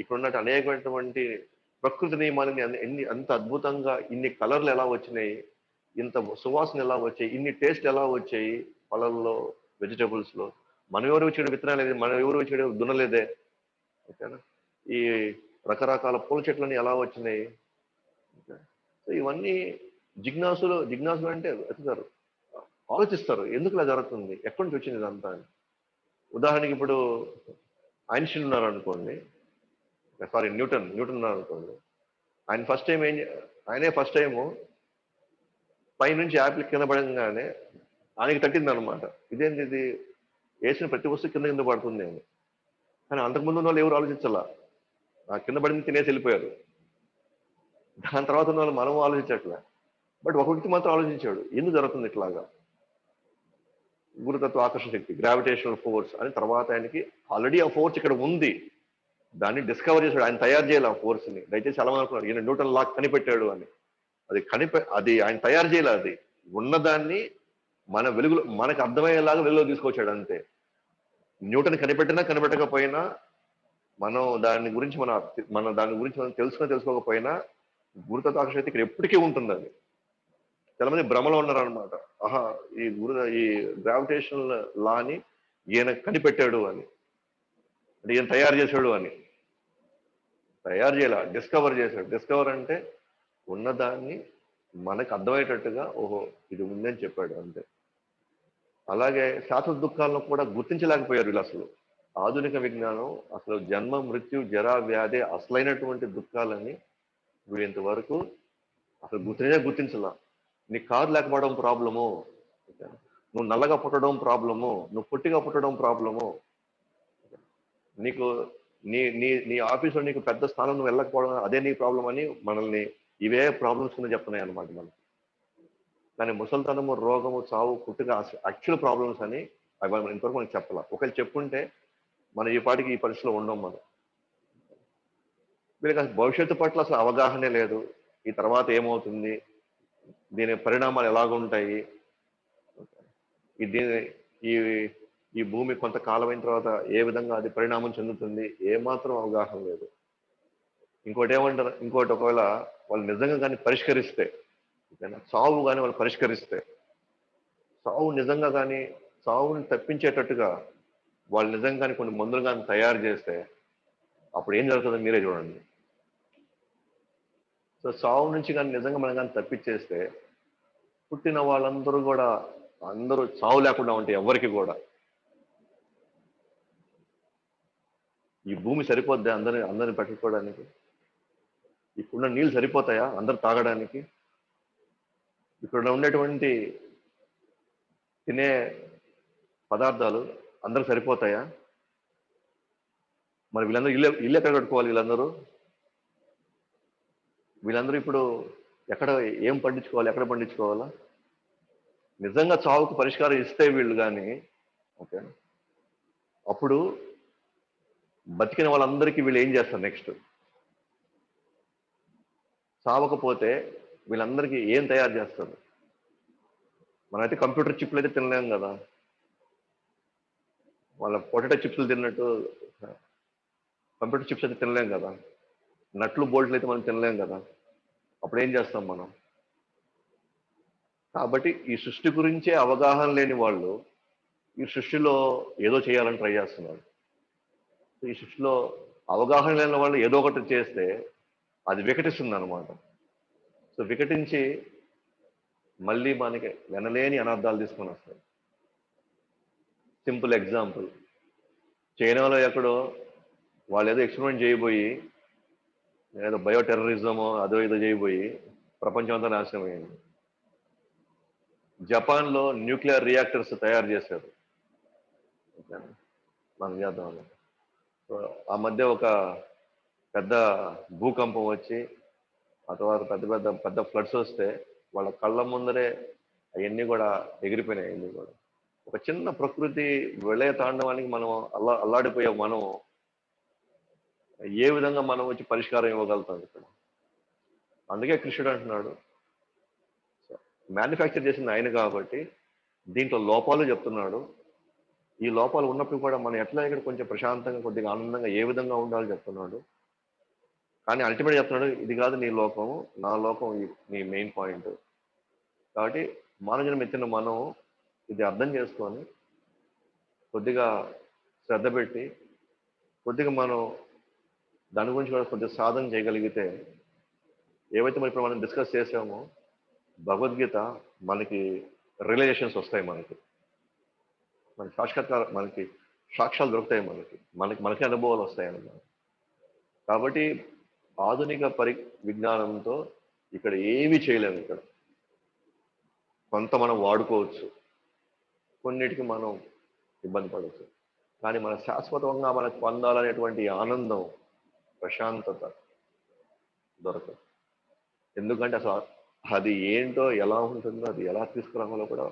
ఇక్కడ ఉన్నట్టు అనేకమైనటువంటి ప్రకృతి నియమాలని అంత అద్భుతంగా ఇన్ని కలర్లు ఎలా వచ్చినాయి, ఇంత సువాసన ఎలా వచ్చాయి, ఇన్ని టేస్ట్ ఎలా వచ్చాయి పళ్ళల్లో, వెజిటబుల్స్ లో. మనం ఎవరు వచ్చే విత్తనాలు, మనం ఎవరు వచ్చే దున్నలేదే. ఓకేనా, ఈ రకరకాల పూల చెట్లని ఎలా వచ్చినాయి. సో ఇవన్నీ జిజ్ఞాసులు అంటే వెతుకుతారు, ఆలోచిస్తారు ఎందుకు ఇలా జరుగుతుంది, ఎక్కడి నుంచి వచ్చింది ఇదంతా అని. ఉదాహరణకి ఇప్పుడు ఐన్స్టీన్ ఉన్నారు అనుకోండి, సారీ న్యూటన్ ఉన్నారు అనుకోండి. ఆయన ఆయనే ఫస్ట్ టైము పైనుంచి యాపిల్ కింద పడంగానే ఆయనకి తట్టింది అనమాట, ఇదేంటి ఇది, వేసిన ప్రతి వస్తువు కింద పడుతుంది అని. కానీ అంతకుముందు ఉన్న వాళ్ళు ఎవరు ఆలోచించాలా, కింద పడింది తినేసి వెళ్ళిపోయారు. దాని తర్వాత ఉన్న వాళ్ళు మనం ఆలోచించట్లే. బట్ ఒక వ్యక్తి మాత్రం ఆలోచించాడు, ఎందుకు జరుగుతుంది ఇట్లాగా. గురుతత్వ ఆకర్షణ శక్తి, గ్రావిటేషనల్ ఫోర్స్ అని. తర్వాత ఆయనకి ఆల్రెడీ ఆ ఫోర్స్ ఇక్కడ ఉంది, దాన్ని డిస్కవర్ చేశాడు. ఆయన తయారు చేయాలి ఆ ఫోర్స్ ని. దయచేసి ఎలా అనుకున్నాడు ఈయన న్యూటన్ లా కనిపెట్టాడు అని. అది ఆయన తయారు చేయాలి, అది ఉన్నదాన్ని మన వెలుగులో మనకు అర్థమయ్యేలాగా వెలుగులో తీసుకొచ్చాడు అంతే. న్యూటన్ కనిపెట్టినా కనిపెట్టకపోయినా మనం దాని గురించి దాని గురించి మనం తెలుసుకోకపోయినా గురుత్వాకర్షణ శక్తి ఇక్కడ ఎప్పటికీ ఉంటుంది. అది చాలా మంది భ్రమలో ఉన్నారనమాట. ఆహా, ఈ గ్రావిటేషనల్ లాని ఈయన కనిపెట్టాడు అని, అంటే ఈయన తయారు చేశాడు అని. తయారు చేయాల, డిస్కవర్ చేశాడు. డిస్కవర్ అంటే ఉన్నదాన్ని మనకు అర్థమయ్యేటట్టుగా ఓహో ఇది ఉందని చెప్పాడు అంతే. అలాగే శాశ్వత దుఃఖాలను కూడా గుర్తించలేకపోయారు వీళ్ళు అసలు. ఆధునిక విజ్ఞానం అసలు జన్మ మృత్యు జరా వ్యాధి అసలైనటువంటి దుఃఖాలని వీళ్ళు ఇంతవరకు అసలు గుర్తించలా. నీ కారు లేకపోవడం ప్రాబ్లము, నువ్వు నల్లగా పుట్టడం ప్రాబ్లము, నువ్వు పొట్టిగా పుట్టడం ప్రాబ్లము, నీకు నీ నీ నీ ఆఫీస్లో నీకు పెద్ద స్థానం నువ్వు వెళ్ళకపోవడం అదే నీ ప్రాబ్లం అని మనల్ని ఇవే ప్రాబ్లమ్స్ కింద చెప్తున్నాయి అనమాట మనకి. కానీ ముసలితనము, రోగము, చావు, పుట్టుక యాక్చువల్ ప్రాబ్లమ్స్ అని అవి మనం ఇంతవరకు మనకి చెప్పాల. ఒకవేళ చెప్పుంటే మనం ఈ పాటికి ఈ పరిస్థితిలో ఉండం మనం. వీళ్ళకి అసలు భవిష్యత్తు పట్ల అసలు అవగాహనే లేదు. ఈ తర్వాత ఏమవుతుంది, దీని పరిణామాలు ఎలాగుంటాయి, దీని ఈ ఈ భూమి కొంతకాలం అయిన తర్వాత ఏ విధంగా అది పరిణామం చెందుతుంది, ఏమాత్రం అవగాహన లేదు. ఇంకోటి ఒకవేళ వాళ్ళు నిజంగా కానీ పరిష్కరిస్తే, చావు కానీ వాళ్ళు పరిష్కరిస్తే, చావు నిజంగా కానీ చావుని తప్పించేటట్టుగా వాళ్ళు నిజంగా కానీ కొన్ని మందులు కానీ తయారు చేస్తే అప్పుడు ఏం జరుగుతుందో మీరే చూడండి. సో చావు నుంచి కానీ నిజంగా మనం కానీ తప్పించేస్తే పుట్టిన వాళ్ళందరూ కూడా అందరూ చావు లేకుండా ఉంటే ఎవరికి కూడా ఈ భూమి సరిపోద్ది అందరిని పెట్టుకోవడానికి? ఇప్పుడున్న నీళ్ళు సరిపోతాయా అందరు తాగడానికి? ఇక్కడ ఉండేటువంటి తినే పదార్థాలు అందరికి సరిపోతాయా? మరి వీళ్ళందరూ ఇల్లు ఎక్కడ కట్టుకోవాలి? వీళ్ళందరూ ఇప్పుడు ఏం పండించుకోవాలి, ఎక్కడ పండించుకోవాలా? నిజంగా చావుకు పరిష్కారం ఇస్తే వీళ్ళు కానీ ఓకే, అప్పుడు బతికిన వాళ్ళందరికీ వీళ్ళు ఏం చేస్తారు నెక్స్ట్? చావకపోతే వీళ్ళందరికీ ఏం తయారు చేస్తారు? మనమైతే కంప్యూటర్ చిప్లు అయితే తినలేం కదా, వాళ్ళ పొటాటో చిప్స్లు తిన్నట్టు కంప్యూటర్ చిప్స్ అయితే తినలేం కదా, నట్లు బోల్ట్లు అయితే మనం తినలేం కదా. అప్పుడు ఏం చేస్తాం మనం? కాబట్టి ఈ సృష్టి గురించే అవగాహన లేని వాళ్ళు ఈ సృష్టిలో ఏదో చేయాలని ట్రై చేస్తున్నారు. ఈ సృష్టిలో అవగాహన లేని వాళ్ళు ఏదో ఒకటి చేస్తే అది వికటిస్తుంది అనమాట. సో వికటించి మళ్ళీ మనకి వినలేని అనర్థాలు తీసుకొని వస్తాయి. సింపుల్ ఎగ్జాంపుల్, చైనాలో ఎక్కడో వాళ్ళు ఏదో ఎక్స్పెరిమెంట్ చేయబోయి ఏదో బయోటెర్రరిజమో అదో ఏదో చేయబోయి ప్రపంచం అంతా నాశనం అయింది. జపాన్లో న్యూక్లియర్ రియాక్టర్స్ తయారు చేశారు, మనం చేద్దామని. ఆ మధ్య ఒక పెద్ద భూకంపం వచ్చి ఆ తర్వాత పెద్ద ఫ్లడ్స్ వస్తే వాళ్ళ కళ్ళ ముందరే అవన్నీ కూడా ఎగిరిపోయినాయి. అవన్నీ కూడా ఒక చిన్న ప్రకృతి విలయ తాండవానికి మనం అల్లాడిపోయే మనం ఏ విధంగా మనం వచ్చి పరిష్కారం ఇవ్వగలుగుతాం ఇక్కడ? అందుకే కృష్ణుడు అంటున్నాడు, మ్యానుఫ్యాక్చర్ చేసింది ఆయన కాబట్టి దీంట్లో లోపాలు చెప్తున్నాడు. ఈ లోపాలు ఉన్నప్పుడు కూడా మనం ఎట్లా ఇక్కడ కొంచెం ప్రశాంతంగా కొద్దిగా ఆనందంగా ఏ విధంగా ఉండాలో చెప్తున్నాడు. కానీ అల్టిమేట్ చెప్తున్నాడు, ఇది కాదు నీ లోకము, నా లోకం నీ మెయిన్ పాయింట్. కాబట్టి మానవుని మెచ్చిన మనం ఇది అర్థం చేసుకొని కొద్దిగా శ్రద్ధ పెట్టి కొద్దిగా మనం దాని గురించి కూడా కొద్దిగా సాధన చేయగలిగితే ఏవైతే మరి ఇప్పుడు మనం డిస్కస్ చేసామో భగవద్గీత మనకి రియలైజేషన్స్ వస్తాయి, మనకి సాక్ష్యాలు దొరుకుతాయి, మనకి అనుభవాలు వస్తాయి అన్నమాట. కాబట్టి ఆధునిక విజ్ఞానంతో ఇక్కడ ఏమీ చేయలేము. ఇక్కడ కొంత మనం వాడుకోవచ్చు, కొన్నిటికి మనం ఇబ్బంది పడవచ్చు. కానీ మన శాశ్వతంగా మనకు పొందాలనేటువంటి ఆనందం, ప్రశాంతత దొరకదు. ఎందుకంటే అసలు అది ఏంటో, ఎలా ఉంటుందో, అది ఎలా తీసుకురావాలో కూడా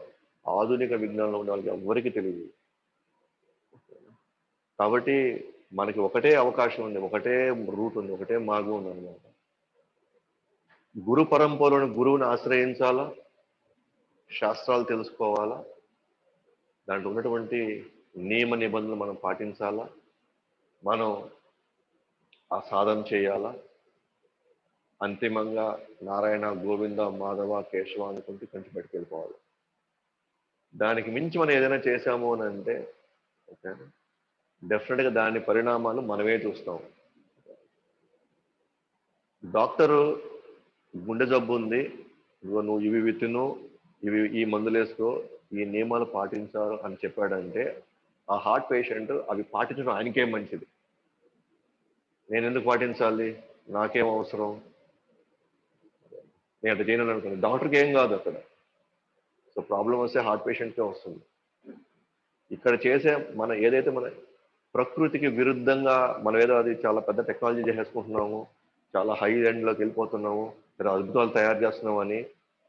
ఆధునిక విజ్ఞానంలో ఉండే వాళ్ళకి ఎవరికి తెలియదు. కాబట్టి మనకి ఒకటే అవకాశం ఉంది, ఒకటే రూట్ ఉంది, ఒకటే మార్గం ఉంది అనమాట. గురు పరంపరలోని గురువుని ఆశ్రయించాలా, శాస్త్రాలు తెలుసుకోవాలా, దాంట్లో ఉన్నటువంటి నియమ నిబంధనలు మనం పాటించాలా, మనం ఆ సాధన చేయాలా, అంతిమంగా నారాయణ గోవింద మాధవ కేశవ అనుకుంటూ కంచి పెట్టుకెళ్ళిపోవాలి. దానికి మించి మనం ఏదైనా చేశాము అని అంటే ఓకే, డెఫినెట్గా దాని పరిణామాలు మనమే చూస్తాం. డాక్టరు గుండె జబ్బు ఉంది, ఇదిగో నువ్వు ఇవి తిను, ఈ మందులు వేసుకో, ఈ నియమాలు పాటించాలి అని చెప్పాడంటే ఆ హార్ట్ పేషెంట్ అవి పాటించడం ఆయనకేం మంచిది. నేను ఎందుకు పాటించాలి, నాకేం అవసరం, నేను అట్లా చేయను అనుకోండి, డాక్టర్కి ఏం కాదు అక్కడ. సో ప్రాబ్లం వస్తే హార్ట్ పేషెంట్కే వస్తుంది. ఇక్కడ చేసే మన ఏదైతే మన ప్రకృతికి విరుద్ధంగా మనం ఏదో అది చాలా పెద్ద టెక్నాలజీ చేసేసుకుంటున్నాము, చాలా హై ఎండ్లోకి వెళ్ళిపోతున్నాము, చాలా అద్భుతాలు తయారు చేస్తున్నాము అని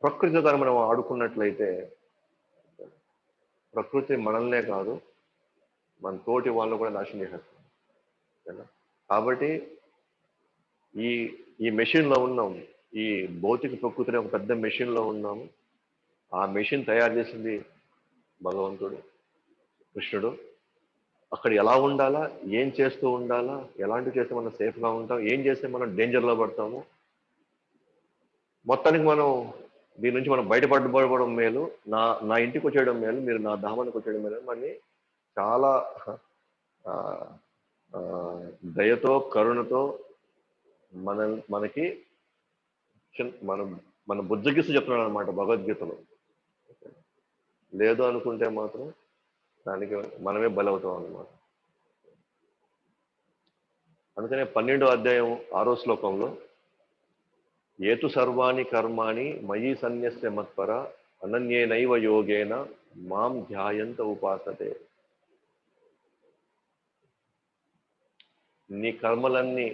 ప్రకృతితో కానీ మనం ఆడుకున్నట్లయితే ప్రకృతి మనల్నే కాదు మన తోటి వాళ్ళు కూడా నాశనం చేసేస్తాం. ఓకేనా? కాబట్టి ఈ ఈ మెషిన్లో ఉన్నాము, ఈ భౌతిక ప్రకృతిని ఒక పెద్ద మెషిన్లో ఉన్నాము. ఆ మెషిన్ తయారు చేసింది భగవంతుడు, కృష్ణుడు. అక్కడ ఎలా ఉండాలా, ఏం చేస్తూ ఉండాలా, ఎలాంటివి చేస్తే మనం సేఫ్గా ఉంటాం, ఏం చేస్తే మనం డేంజర్లో పడతాము, మొత్తానికి మనం దీని నుంచి మనం బయటపడబడడం మేలు, నా నా ఇంటికి వచ్చేయడం మేలు, మీరు నా ధామానికి వచ్చేయడం మేలు అని చాలా ఆ, ఆ, దయతో కరుణతో మనకి మనం మన బుజ్జగిస్తూ చెప్తున్నాడు అనమాట భగవద్గీతలో. లేదు అనుకుంటే మాత్రం దానికి మనమే బలవుతాం అన్నమాట. అందుకనే 12వ అధ్యాయం 6వ శ్లోకంలో ఏతు సర్వాణి కర్మాణి మయి సన్యస్య మత్పర అనన్యేనైవ యోగేన మాం ధ్యాయంత ఉపాసతే. నీ కర్మలన్నీ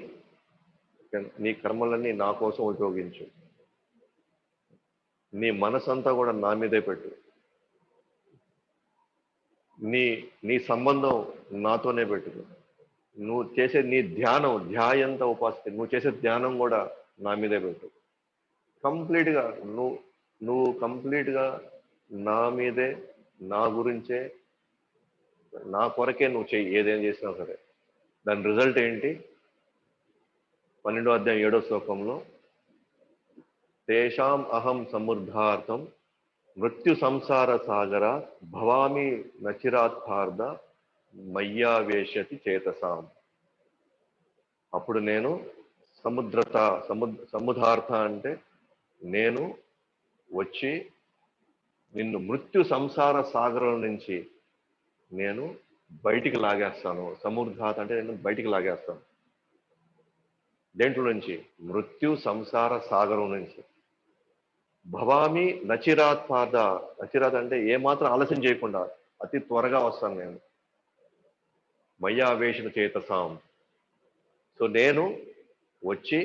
నీ కర్మలన్నీ నా కోసం ఉపయోగించు, నీ మనసంతా కూడా నా మీదే పెట్టు, నీ నీ సంబంధం నాతోనే పెట్టుకో, నువ్వు చేసే నీ ధ్యాయంత ఉపాసతే, నువ్వు చేసే ధ్యానం కూడా నా మీదే పెట్టు. కంప్లీట్గా నువ్వు నువ్వు కంప్లీట్గా నా మీదే, నా గురించే, నా కొరకే నువ్వు చెయ్యి, ఏదైనా చేసినా సరే. దాని రిజల్ట్ ఏంటి? 12వ అధ్యాయం 7వ శ్లోకంలో తేషాం అహం సమృద్ధార్థం మృత్యు సంసార సాగర భవామి నచిరాత్పార్థ మయ్యావేశతి చేతసాం. అప్పుడు నేను సముద్రార్థ అంటే నేను వచ్చి నిన్ను మృత్యు సంసార సాగరం నుంచి నేను బయటికి లాగేస్తాను. సముద్రాత అంటే నేను బయటికి లాగేస్తాను. దేంట్లో నుంచి? మృత్యు సంసార సాగరం నుంచి. భవామి నచిరాత్పాద, నచిరాత్ అంటే ఏమాత్రం ఆలస్యం చేయకుండా అతి త్వరగా వస్తాను నేను. మయ్యావేశన చేతసాం. సో నేను వచ్చి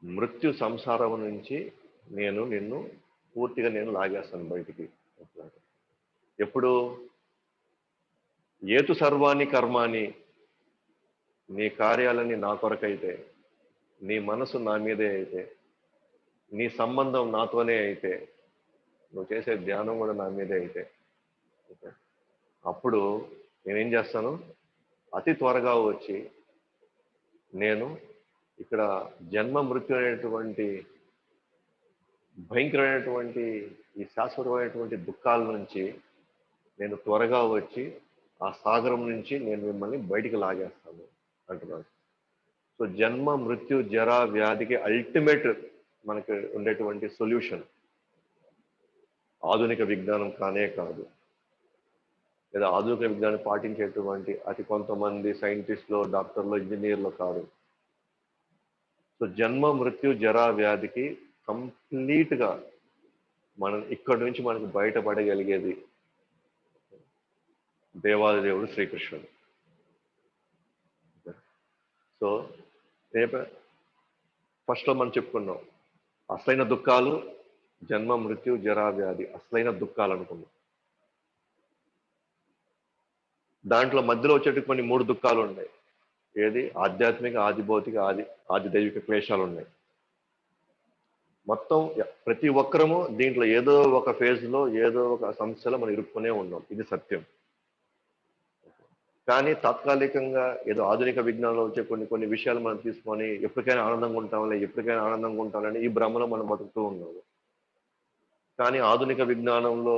మృత్యు సంసారం నుంచి నిన్ను పూర్తిగా నేను లాగేస్తాను బయటికి. ఎప్పుడు? ఏతు సర్వాణి కర్మాని, నీ కార్యాలన్నీ నా కొరకైతే, నీ మనసు నా మీదే అయితే, నీ సంబంధం నాతోనే అయితే, నువ్వు చేసే ధ్యానం కూడా నా మీదే అయితే, అప్పుడు నేనేం చేస్తాను? అతి త్వరగా వచ్చి నేను ఇక్కడ జన్మ మృత్యు అనేటువంటి భయంకరమైనటువంటి ఈ శాశ్వతమైనటువంటి దుఃఖాల నుంచి నేను త్వరగా వచ్చి ఆ సాగరం నుంచి నేను మిమ్మల్ని బయటికి లాగేస్తాను అంటున్నాను. సో జన్మ మృత్యు జర వ్యాధికి అల్టిమేట్ మనకి ఉండేటువంటి సొల్యూషన్ ఆధునిక విజ్ఞానం కానే కాదు, లేదా ఆధునిక విజ్ఞానం పాటించేటువంటి అతి కొంతమంది సైంటిస్టులు, డాక్టర్లు, ఇంజనీర్లు కాదు. సో జన్మ మృత్యు జరా వ్యాధికి కంప్లీట్గా మనం ఇక్కడి నుంచి మనకు బయటపడగలిగేది దేవాది దేవుడు శ్రీకృష్ణుడు. సో రేపు ఫస్ట్లో మనం చెప్పుకున్నాం అసలైన దుఃఖాలు జన్మ మృత్యు జరా వ్యాధి, అసలైన దుఃఖాలు అనుకున్నాం. దాంట్లో మధ్యలో వచ్చేటి కొన్ని 3 దుఃఖాలు ఉన్నాయి. ఏది? ఆధ్యాత్మిక, ఆది భౌతిక, ఆది దైవిక క్లేశాలు ఉన్నాయి. మొత్తం ప్రతి ఒక్కరము దీంట్లో ఏదో ఒక ఫేజ్లో ఏదో ఒక సమస్యలో మనం ఇరుక్కునే ఉన్నాం. ఇది సత్యం. కానీ తాత్కాలికంగా ఏదో ఆధునిక విజ్ఞానంలో వచ్చే కొన్ని కొన్ని విషయాలు మనం తీసుకొని ఎప్పటికైనా ఆనందంగా ఉంటాంలే, ఎప్పటికైనా ఆనందంగా ఉంటామని ఈ భ్రమలో మనం బతుకుతూ ఉన్నాము. కానీ ఆధునిక విజ్ఞానంలో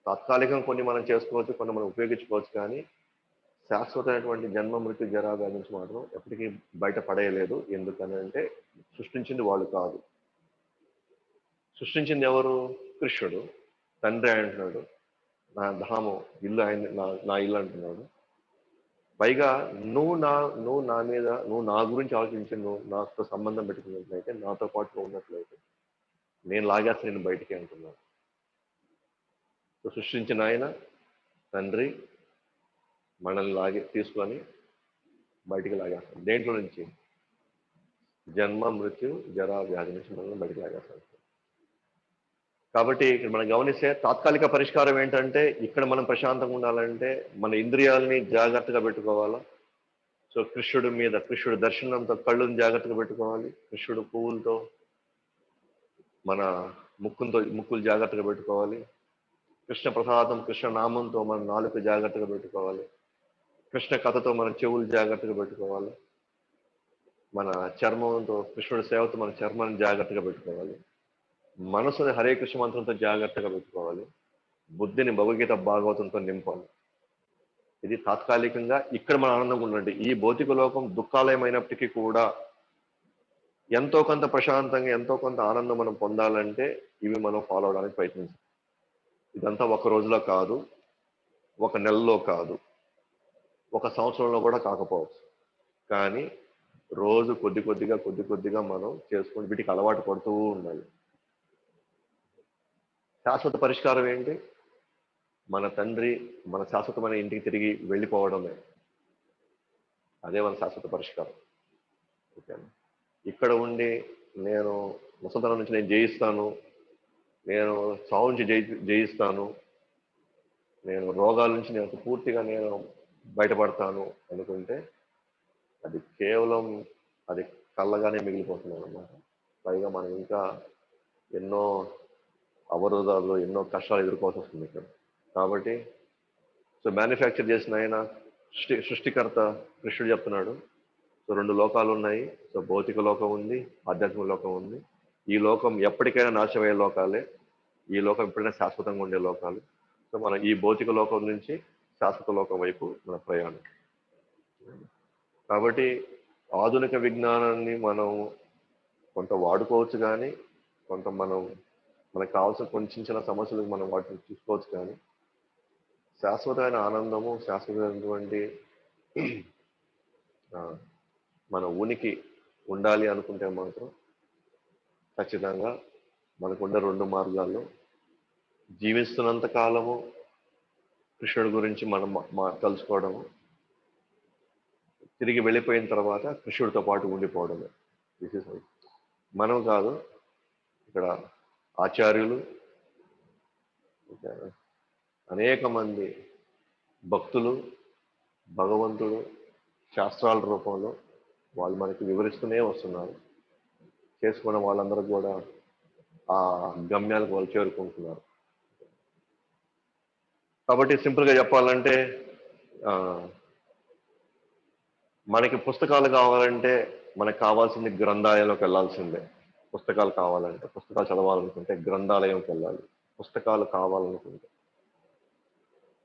తాత్కాలికంగా కొన్ని మనం చేసుకోవచ్చు, కొన్ని మనం ఉపయోగించుకోవచ్చు. కానీ శాశ్వతమైనటువంటి జన్మ మృత్యు జరా వ్యాధి నుంచి మాత్రం ఎప్పటికీ బయట పడేయలేదు. ఎందుకని అంటే సృష్టించింది వాళ్ళు కాదు. సృష్టించింది ఎవరు? కృష్ణుడు. తండ్రి అంటున్నాడు, నా ధామం ఇల్లు ఆయన, నా ఇల్లు అంటున్నాడు. పైగా నువ్వు నా మీద, నువ్వు నా గురించి ఆలోచించి నువ్వు నాతో సంబంధం పెట్టుకున్నట్లయితే, నాతో పాటు ఉన్నట్లయితే నేను లాగేస్తాను నేను బయటికి అంటున్నాను. సో సృష్టించిన ఆయన తండ్రి మనల్ని తీసుకొని బయటికి లాగేస్తాడు. దేంట్లో నుంచి? జన్మ మృత్యు జరా వ్యాధి నుంచి మనల్ని బయటికి లాగేస్తాడు. కాబట్టి ఇక్కడ మనం గమనిస్తే తాత్కాలిక పరిష్కారం ఏంటంటే, ఇక్కడ మనం ప్రశాంతంగా ఉండాలంటే మన ఇంద్రియాలని జాగ్రత్తగా పెట్టుకోవాలా. సో కృష్ణుడి దర్శనంతో కళ్ళుని జాగ్రత్తగా పెట్టుకోవాలి. కృష్ణుడు పువ్వులతో మన ముక్కులు జాగ్రత్తగా పెట్టుకోవాలి. కృష్ణ ప్రసాదం, కృష్ణ నామంతో మన నాలుక జాగ్రత్తగా పెట్టుకోవాలి. కృష్ణ కథతో మన చెవులు జాగ్రత్తగా పెట్టుకోవాలి. మన చర్మంతో, కృష్ణుడి సేవతో మన చర్మాన్ని జాగ్రత్తగా పెట్టుకోవాలి. మనసుని హరే కృష్ణ మంత్రంతో జాగ్రత్తగా పెట్టుకోవాలి. బుద్ధిని భగవద్గీత భాగవతంతో నింపాలి. ఇది తాత్కాలికంగా ఇక్కడ మన ఆనందంగా ఉండండి. ఈ భౌతిక లోకం దుఃఖాలయమైనప్పటికీ కూడా ఎంతో కొంత ప్రశాంతంగా, ఎంతో కొంత ఆనందం మనం పొందాలంటే ఇవి మనం ఫాలో అవడానికి ప్రయత్నించాలి. ఇదంతా ఒక రోజులో కాదు, ఒక నెలలో కాదు, ఒక సంవత్సరంలో కూడా కాకపోవచ్చు. కానీ రోజు కొద్ది కొద్దిగా మనం చేసుకుని వీటికి అలవాటు పడుతూ ఉండాలి. శాశ్వత పరిష్కారం ఏంటి? మన తండ్రి మన శాశ్వతమైన ఇంటికి తిరిగి వెళ్ళిపోవడమే. అదే మన శాశ్వత పరిష్కారం. ఓకే, ఇక్కడ ఉండి నేను ముసలితనం నుంచి నేను జయిస్తాను, నేను చావు నుంచి జయిస్తాను, నేను రోగాల నుంచి నేను పూర్తిగా నేను బయటపడతాను అనుకుంటే అది కేవలం అది కళ్ళగానే మిగిలిపోతున్నాం అన్నమాట. పైగా మనం ఇంకా ఎన్నో అవరోధాలు, ఎన్నో కష్టాలు ఎదుర్కోవాల్సి వస్తుంది ఇక్కడ. కాబట్టి సో మ్యానుఫ్యాక్చర్ చేసిన ఆయన సృష్టికర్త కృష్ణుడు చెప్తున్నాడు. సో 2 లోకాలు ఉన్నాయి. సో భౌతిక లోకం ఉంది, ఆధ్యాత్మిక లోకం ఉంది. ఈ లోకం ఎప్పటికైనా నాశనమయ్యే లోకాలే, ఈ లోకం ఎప్పుడైనా శాశ్వతంగా ఉండే లోకాలు. సో మనం ఈ భౌతిక లోకం నుంచి శాశ్వత లోకం వైపు మన ప్రయాణం. కాబట్టి ఆధునిక విజ్ఞానాన్ని మనం కొంత వాడుకోవచ్చు, కానీ కొంత మనకు కావాల్సిన కొన్ని చిన్న సమస్యలకు మనం వాటిని చూసుకోవచ్చు. కానీ శాశ్వతమైన ఆనందము, శాశ్వతమైనటువంటి మన ఉనికి ఉండాలి అనుకుంటే మాత్రం ఖచ్చితంగా మనకున్న 2 మార్గాల్లో జీవిస్తున్నంత కాలము కృష్ణుడి గురించి మనం తలుచుకోవడము, తిరిగి వెళ్ళిపోయిన తర్వాత కృష్ణుడితో పాటు ఉండిపోవడమే. మనం కాదు, ఇక్కడ ఆచార్యులు, అనేక మంది భక్తులు, భగవంతుడు శాస్త్రాల రూపంలో వాళ్ళు మనకి వివరిస్తూనే వస్తున్నారు. చేసుకున్న వాళ్ళందరూ కూడా ఆ గమ్యాలకు వాళ్ళు చేరుకుంటున్నారు. కాబట్టి సింపుల్గా చెప్పాలంటే మనకి పుస్తకాలు కావాలంటే మనకు కావాల్సింది గ్రంథాలయంలోకి వెళ్ళాల్సిందే. పుస్తకాలు కావాలంటే, పుస్తకాలు చదవాలనుకుంటే గ్రంథాలయంకి వెళ్ళాలి. పుస్తకాలు కావాలనుకుంటే,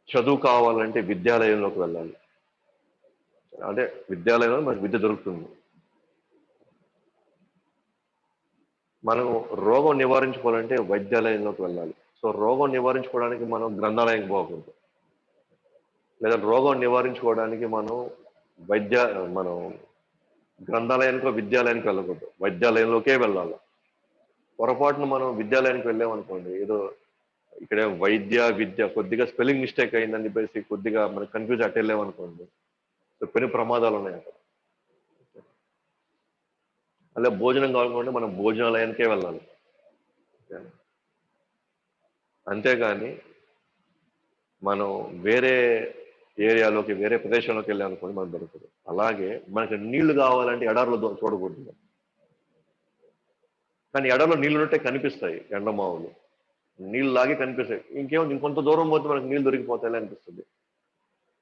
చదువు కావాలంటే విద్యాలయంలోకి వెళ్ళాలి. అంటే విద్యాలయంలో మనకు విద్య దొరుకుతుంది. మనం రోగం నివారించుకోవాలంటే వైద్యాలయంలోకి వెళ్ళాలి. సో రోగం నివారించుకోవడానికి మనం గ్రంథాలయంకి పోకూడదు, లేదా రోగం నివారించుకోవడానికి మనం గ్రంథాలయానికో విద్యాలయానికి వెళ్ళకూడదు, వైద్యాలయంలోకే వెళ్ళాలి. పొరపాటున మనం విద్యాలయానికి వెళ్ళామనుకోండి, ఏదో ఇక్కడ విద్య కొద్దిగా స్పెల్లింగ్ మిస్టేక్ అయిందని చెప్పేసి కొద్దిగా మనకు కన్ఫ్యూజ్ అట్టు వెళ్ళామనుకోండి, సో కొన్ని ప్రమాదాలు ఉన్నాయి అక్కడ. అలా భోజనం కావాలనుకుంటే మనం భోజనాలయానికే వెళ్ళాలి. అంతేగాని మనం వేరే ఏరియాలోకి, వేరే ప్రదేశంలోకి వెళ్ళామనుకోండి మనకు దొరకదు. అలాగే మనకి నీళ్లు కావాలంటే ఎడారిలో చూడకూడదు. కానీ ఎడారిలో నీళ్లు ఉంటే కనిపిస్తాయి, ఎండమావులు నీళ్ళు లాగే కనిపిస్తాయి. ఇంకొంత దూరం పోతే మనకు నీళ్ళు దొరికిపోతాయి అనిపిస్తుంది.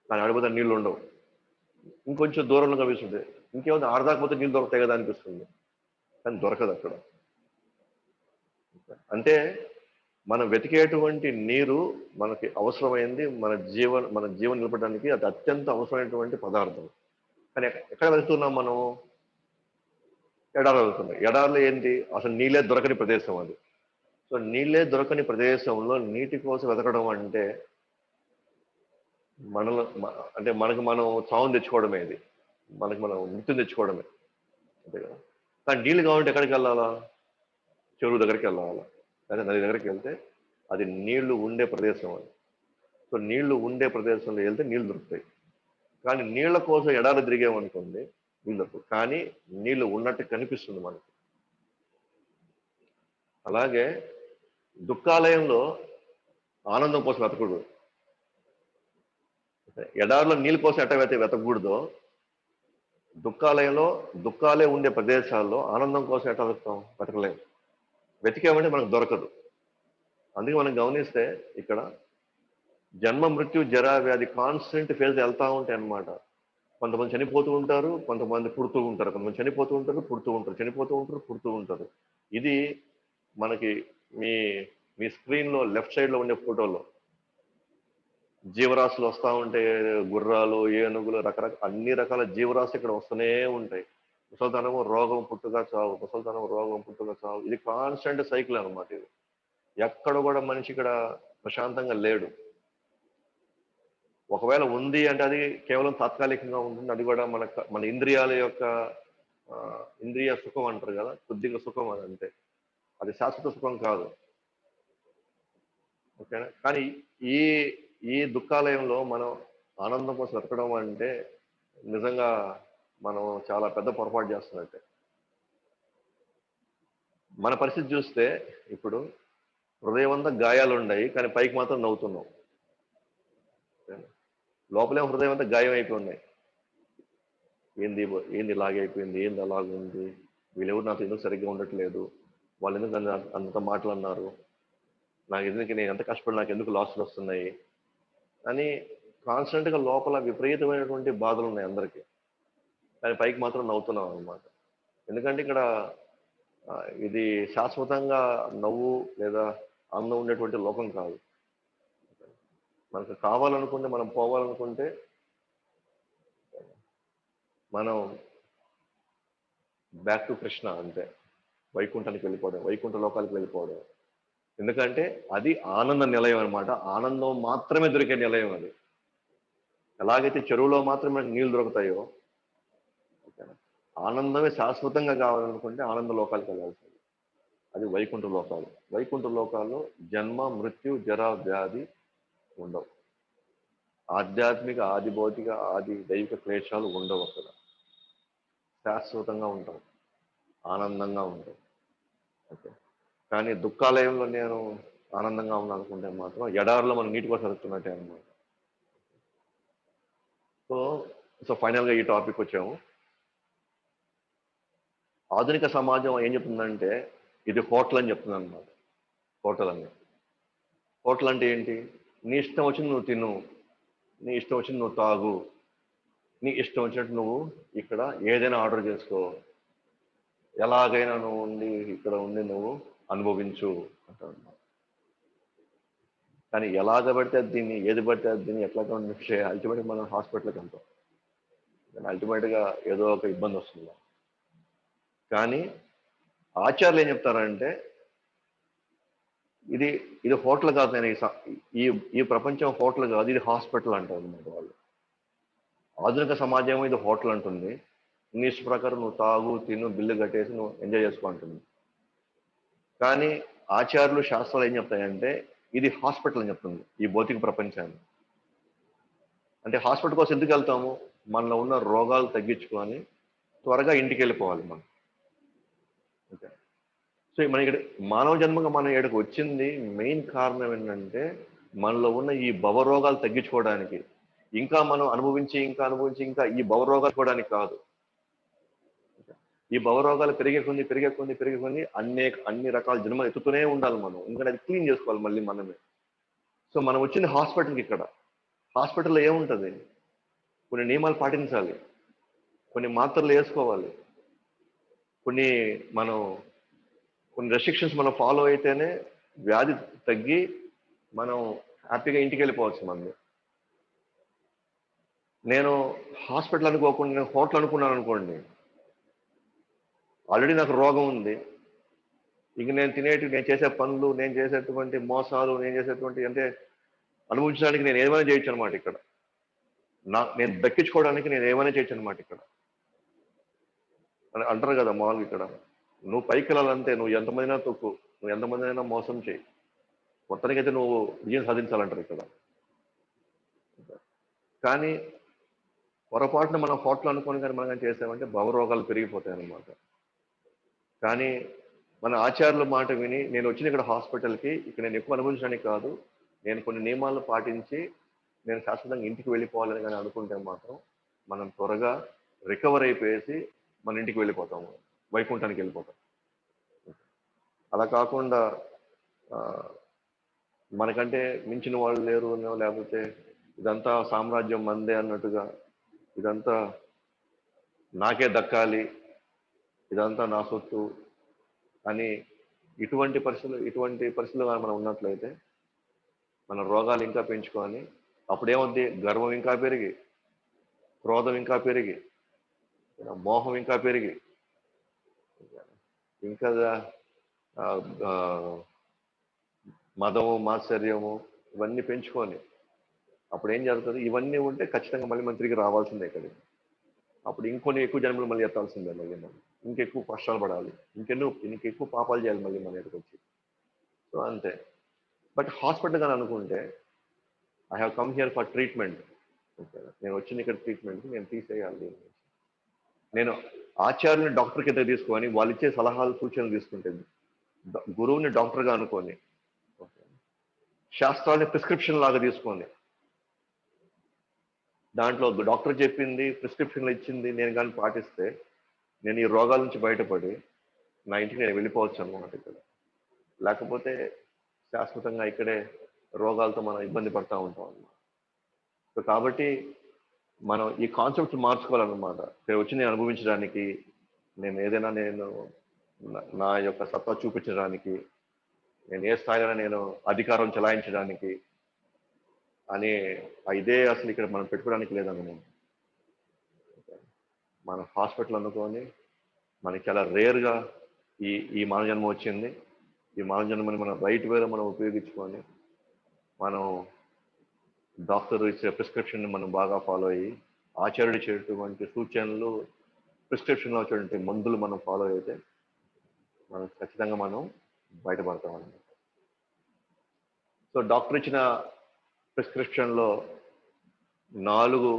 కానీ ఆడిపోతే నీళ్ళు ఉండవు. ఇంకొంచెం దూరంలో కనిపిస్తుంది, ఇంకేముంది ఆడదాకపోతే నీళ్ళు దొరుకుతాయి కదా అనిపిస్తుంది, కానీ దొరకదు అక్కడ. అంటే మనం వెతికేటువంటి నీరు మనకి అవసరమైంది, మన జీవనం నిలపడానికి అది అత్యంత అవసరమైనటువంటి పదార్థం. కానీ ఎక్కడ వెళ్తున్నాం మనం? ఎడారి వెళ్తున్నాం. ఎడారిలో ఏంటి? అసలు నీళ్ళే దొరకని ప్రదేశం అది. సో నీళ్ళే దొరకని ప్రదేశంలో నీటి కోసం వెతకడం అంటే మనలో అంటే మనకు మనం చావును తెచ్చుకోవడమే ఇది. మనకి మనం మృత్యుని తెచ్చుకోవడమే, అంతే కదా. కానీ నీళ్ళు కావాలంటే ఎక్కడికి వెళ్ళాలా? చెరువు దగ్గరికి వెళ్ళాలా, లేదా నది దగ్గరికి వెళ్తే అది నీళ్లు ఉండే ప్రదేశం అది. సో నీళ్లు ఉండే ప్రదేశంలో వెళ్తే నీళ్లు దొరుకుతాయి. కానీ నీళ్ల కోసం ఎడారి తిరిగామనుకోండి, నీళ్ళు దొరకవు. కానీ నీళ్లు ఉన్నట్టు కనిపిస్తుంది మనకి. అలాగే దుఃఖాలయంలో ఆనందం కోసం వెతకూడదు. ఎడారిలో నీళ్ళ కోసం ఎట్ట వెతకూడదో, దుఃఖాలయంలో దుఃఖాలే ఉండే ప్రదేశాల్లో ఆనందం కోసం ఎట్లా వెతుకుతాం? వెతకలేము. వెతికామంటే మనకు దొరకదు. అందుకే మనం గమనిస్తే ఇక్కడ జన్మ మృత్యు జరా వ్యాధి కాన్స్టెంట్ ఫేజ్ వెళ్తా ఉంటాయి అన్నమాట. కొంతమంది చనిపోతూ ఉంటారు, కొంతమంది పుడుతూ ఉంటారు, కొంతమంది చనిపోతూ ఉంటారు, పుడుతూ ఉంటారు, చనిపోతూ ఉంటారు, పుడుతూ ఉంటారు. ఇది మనకి మీ మీ స్క్రీన్లో లెఫ్ట్ సైడ్లో ఉండే ఫోటోలో జీవరాశులు వస్తూ ఉంటే, గుర్రాలు, ఏనుగులు, రకరకాల అన్ని రకాల జీవరాశులు ఇక్కడ వస్తూనే ఉంటాయి. ముసలితనము రోగం పుట్టుగా చావు, ముసలితనం రోగం పుట్టుగా చావు, ఇది కాన్స్టెంట్ సైకిల్ అనమాట. ఇది ఎక్కడ కూడా మనిషి ఇక్కడ ప్రశాంతంగా లేడు. ఒకవేళ ఉంది అంటే అది కేవలం తాత్కాలికంగా ఉంటుంది. అది కూడా మన ఇంద్రియాల యొక్క ఇంద్రియ సుఖం అంటారు కదా, కొద్దిగా సుఖం అది అంతే. అది శాశ్వత సుఖం కాదు. ఓకేనా? కానీ ఈ ఈ దుఃఖాలయంలో మనం ఆనందం కోసం వెతకడం అంటే నిజంగా మనం చాలా పెద్ద పొరపాటు చేస్తున్నట్టే. మన పరిస్థితి చూస్తే ఇప్పుడు హృదయం అంతా గాయాలు ఉన్నాయి, కానీ పైకి మాత్రం నవ్వుతున్నాం. లోపలే హృదయం అంతా గాయం అయిపోయి, ఏంది ఏంది ఇలాగైపోయింది, ఏంది అలాగుంది, వీళ్ళెవరు నాతో ఎందుకు సరిగ్గా ఉండట్లేదు, వాళ్ళు ఎందుకు అంత మాటలు అన్నారు, నాకు ఎందుకు, నేను ఎంత కష్టపడి నాకు ఎందుకు లాస్లు వస్తున్నాయి అని కాన్స్టెంట్గా లోపల విపరీతమైనటువంటి బాధలు ఉన్నాయి అందరికీ. కానీ పైకి మాత్రం నవ్వుతున్నాం అనమాట. ఎందుకంటే ఇక్కడ ఇది శాశ్వతంగా నవ్వు లేదా ఆనందం ఉండేటువంటి లోకం కాదు. మనకు కావాలనుకుంటే, మనం పోవాలనుకుంటే మనం బ్యాక్ టు కృష్ణ అంతే. వైకుంఠానికి వెళ్ళిపోవడం, వైకుంఠ లోకాలకు వెళ్ళిపోవడం. ఎందుకంటే అది ఆనంద నిలయం అనమాట. ఆనందం మాత్రమే దొరికే నిలయం అది. ఎలాగైతే చెరువులో మాత్రమే మనకి నీళ్లు దొరుకుతాయో, ఆనందమే శాశ్వతంగా కావాలనుకుంటే ఆనంద లోకాలకు వెళ్ళాల్సింది. అది వైకుంఠ లోకాలు. వైకుంఠ లోకాల్లో జన్మ మృత్యు జరా వ్యాధి ఉండవు. ఆధ్యాత్మిక, ఆది భౌతిక, ఆది దైవిక క్లేశాలు ఉండవు అక్కడ. శాశ్వతంగా ఉంటాం, ఆనందంగా ఉంటాం. ఓకే. కానీ దుఃఖాలయంలో నేను ఆనందంగా ఉన్నానుకుంటే మాత్రం ఎడారిలో మనం నీటి కోసం వెళ్తున్నట్టే అనమాట. సో సో ఫైనల్గా ఈ టాపిక్ వచ్చాము. ఆధునిక సమాజం ఏం చెప్తుందంటే ఇది హోటల్ అని చెప్తుంది అనమాట. హోటల్ అని, హోటల్ అంటే ఏంటి? నీ ఇష్టం వచ్చింది నువ్వు తిను, నీ ఇష్టం వచ్చింది నువ్వు తాగు, నీ ఇష్టం వచ్చినట్టు నువ్వు ఇక్కడ ఏదైనా ఆర్డర్ చేసుకో, ఎలాగైనా నువ్వు ఉండి ఇక్కడ ఉండి నువ్వు అనుభవించు అంటారు. కానీ ఎలాగ పడితే అది దీన్ని, ఏది పడితే అది దీన్ని ఎట్లా అల్టిమేట్గా మనం హాస్పిటల్కి వెళ్తాం. అల్టిమేట్గా ఏదో ఒక ఇబ్బంది వస్తుంది. కానీ ఆచార్యులు ఏం చెప్తారంటే ఇది ఇది హోటల్ కాదు, నేను ఈ ఈ ప్రపంచం హోటల్ కాదు, ఇది హాస్పిటల్ అంటారు అన్నమాట వాళ్ళు. ఆధునిక సమాజం ఇది హోటల్ అంటుంది, నీ ఇష్ట ప్రకారం నువ్వు తాగు తిను బిల్లు కట్టేసి నువ్వు ఎంజాయ్ చేసుకో అంటుంది. కానీ ఆచార్యులు శాస్త్రాలు ఏం చెప్తాయంటే ఇది హాస్పిటల్ అని చెప్తుంది ఈ భౌతిక ప్రపంచాన్ని. అంటే హాస్పిటల్ కోసం ఎందుకు వెళ్తాము? మనలో ఉన్న రోగాలు తగ్గించుకొని త్వరగా ఇంటికి వెళ్ళిపోవాలి మనం. ఓకే. సో మన ఇక్కడ మానవ జన్మగా మనం ఇక్కడికి వచ్చింది మెయిన్ కారణం ఏంటంటే మనలో ఉన్న ఈ భవరోగాలు తగ్గించుకోవడానికి, ఇంకా మనం అనుభవించి ఇంకా ఈ భవరోగాలు చూడడానికి కాదు. ఈ భవరోగాలు పెరిగే కొన్ని అన్ని రకాల జన్మలు ఎత్తుతూనే ఉండాలి మనం, ఎందుకంటే అది క్లీన్ చేసుకోవాలి మళ్ళీ మనమే. సో మనం వచ్చింది హాస్పిటల్కి. ఇక్కడ హాస్పిటల్లో ఏముంటుంది? కొన్ని నియమాలు పాటించాలి, కొన్ని మాత్రలు వేసుకోవాలి, కొన్ని మనం కొన్ని రెస్ట్రిక్షన్స్ మనం ఫాలో అయితేనే వ్యాధి తగ్గి మనం హ్యాపీగా ఇంటికి వెళ్ళిపోవచ్చు. నేను హాస్పిటల్ అనుకోకుండా నేను హోటల్ అనుకున్నాను అనుకోండి, ఆల్రెడీ నాకు రోగం ఉంది. ఇంక నేను చేసే పనులు, నేను చేసేటువంటి మోసాలు, నేను చేసేటువంటి అంటే అనుభవించడానికి నేను ఏమైనా చేయొచ్చు అనమాట ఇక్కడ. నేను దక్కించుకోవడానికి నేను ఏమైనా చేయొచ్చు అనమాట ఇక్కడ. అని అంటారు కదా మామూలుగా ఇక్కడ, నువ్వు పైకి వెళ్ళాలంటే నువ్వు ఎంతమందినా తొక్కు, నువ్వు ఎంతమందినైనా మోసం చేయి, మొత్తానికైతే నువ్వు విజయం సాధించాలంటారు ఇక్కడ. కానీ పొరపాటున మనం హోటల్ అనుకోని కానీ మనం కానీ చేసామంటే భవరోగాలు పెరిగిపోతాయి అన్నమాట. కానీ మన ఆచార్యుల మాట విని నేను వచ్చిన ఇక్కడ హాస్పిటల్కి ఇక్కడ నేను ఎక్కువ అనుభవించడానికి కాదు, నేను కొన్ని నియమాలను పాటించి నేను శాశ్వతంగా ఇంటికి వెళ్ళిపోవాలని కానీ అనుకుంటే మాత్రం మనం త్వరగా రికవర్ అయిపోయేసి మన ఇంటికి వెళ్ళిపోతాము, వైకుంఠానికి వెళ్ళిపోతాం. అలా కాకుండా మనకంటే మించిన వాళ్ళు లేరు, లేకపోతే ఇదంతా సామ్రాజ్యం మందే అన్నట్టుగా, ఇదంతా నాకే దక్కాలి, ఇదంతా నా సొత్తు అని ఇటువంటి పరిస్థితులు మనం ఉన్నట్లయితే మన రోగాలు ఇంకా పెంచుకొని అప్పుడేమవుద్ది, గర్వం ఇంకా పెరిగి, క్రోధం ఇంకా పెరిగి, మోహం ఇంకా పెరిగి, ఇంకా మదము మాత్సర్యము ఇవన్నీ పెంచుకొని అప్పుడు ఏం జరుగుతుంది, ఇవన్నీ ఉంటే ఖచ్చితంగా మళ్ళీ మనం తిరిగి రావాల్సిందే ఇక్కడికి. అప్పుడు ఇంకొన్ని ఎక్కువ జన్మలు మళ్ళీ ఎత్తాల్సిందే, మళ్ళీ మనం ఇంకెక్కువ కష్టాలు పడాలి, ఇంకెక్కువ పాపాలు చేయాలి మళ్ళీ మన దగ్గరికి వచ్చి. సో అంతే. బట్ హాస్పిటల్ కానీ అనుకుంటే I have come here for treatment, నేను వచ్చిన ఇక్కడ ట్రీట్మెంట్ నేను తీసేయాలి, నేను ఆచార్యుని డాక్టర్ కింద తీసుకొని వాళ్ళు ఇచ్చే సలహాలు సూచనలు తీసుకుంటే, గురువుని డాక్టర్గా అనుకొని, శాస్త్రాన్ని ప్రిస్క్రిప్షన్ లాగా తీసుకొని, దాంట్లో డాక్టర్ చెప్పింది ప్రిస్క్రిప్షన్లు ఇచ్చింది నేను కానీ పాటిస్తే నేను ఈ రోగాల నుంచి బయటపడి నా ఇంటికి నేను వెళ్ళిపోవచ్చు అన్నమాట ఇక్కడ. లేకపోతే శాశ్వతంగా ఇక్కడే రోగాలతో మనం ఇబ్బంది పడతా ఉంటాం అన్నమాట. సో కాబట్టి మనం ఈ కాన్సెప్ట్ మార్చుకోవాలన్నమాట. ఇక్కడ వచ్చి నేను అనుభవించడానికి, నేను నా యొక్క సత్తా చూపించడానికి, నేను ఏ స్థాయిలో నేను అధికారం చెలాయించడానికి అని ఇదే అసలు ఇక్కడ మనం పెట్టుకోవడానికి లేదన్నమాట. మన హాస్పిటల్ అనుకొని మనకి చాలా రేర్గా ఈ మానవ జన్మ వచ్చింది. ఈ మానవ జన్మని మనం రైట్ వేలో మనం ఉపయోగించుకొని మనం డాక్టర్ ఇచ్చే ప్రిస్క్రిప్షన్ మనం బాగా ఫాలో అయ్యి, ఆచార్యుడు ఇచ్చేటువంటి సూచనలు, ప్రిస్క్రిప్షన్లో వచ్చేటువంటి మందులు మనం ఫాలో అయితే మనం ఖచ్చితంగా మనం బయటపడతాం అన్నమాట. సో డాక్టర్ ఇచ్చిన ప్రిస్క్రిప్షన్లో 4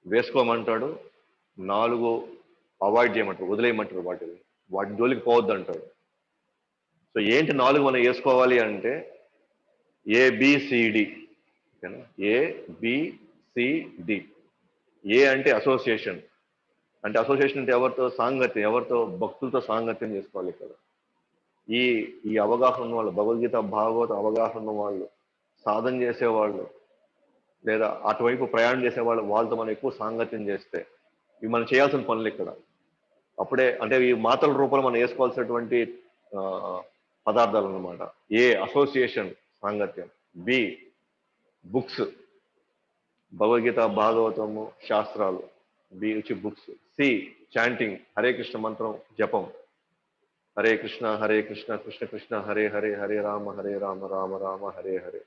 వేసుకోమంటాడు, 4 అవాయిడ్ చేయమంటాడు, వదిలేయమంటాడు, వాటి జోలికి పోవద్దు అంటాడు. సో ఏంటి 4 మనం వేసుకోవాలి అంటే ABCD, ఓకేనా? ABCD. ఏ అంటే అసోసియేషన్, అంటే అసోసియేషన్ అంటే ఎవరితో సాంగత్యం, ఎవరితో భక్తులతో సాంగత్యం చేసుకోవాలి ఇక్కడ. ఈ అవగాహన ఉన్న వాళ్ళు, భగవద్గీత భాగవత అవగాహన ఉన్న వాళ్ళు, సాధన చేసేవాళ్ళు లేదా అటువైపు ప్రయాణం చేసేవాళ్ళు, వాళ్ళతో మనం ఎక్కువ సాంగత్యం చేస్తే ఇవి మనం చేయాల్సిన పనులు ఇక్కడ. అప్పుడే అంటే ఈ మాటల రూపంలో మనం వేసుకోవాల్సినటువంటి పదార్థాలు అన్నమాట. ఏ అసోసియేషన్ సాంగత్యం, బి బుక్స్ భగవద్గీత భాగవతము శాస్త్రాలు, బి వచ్చి books, C chanting Hare Krishna మంత్రం జపం, హరే కృష్ణ కృష్ణ కృష్ణ హరే హరే, హరే రామ రామ రామ హరే హరే.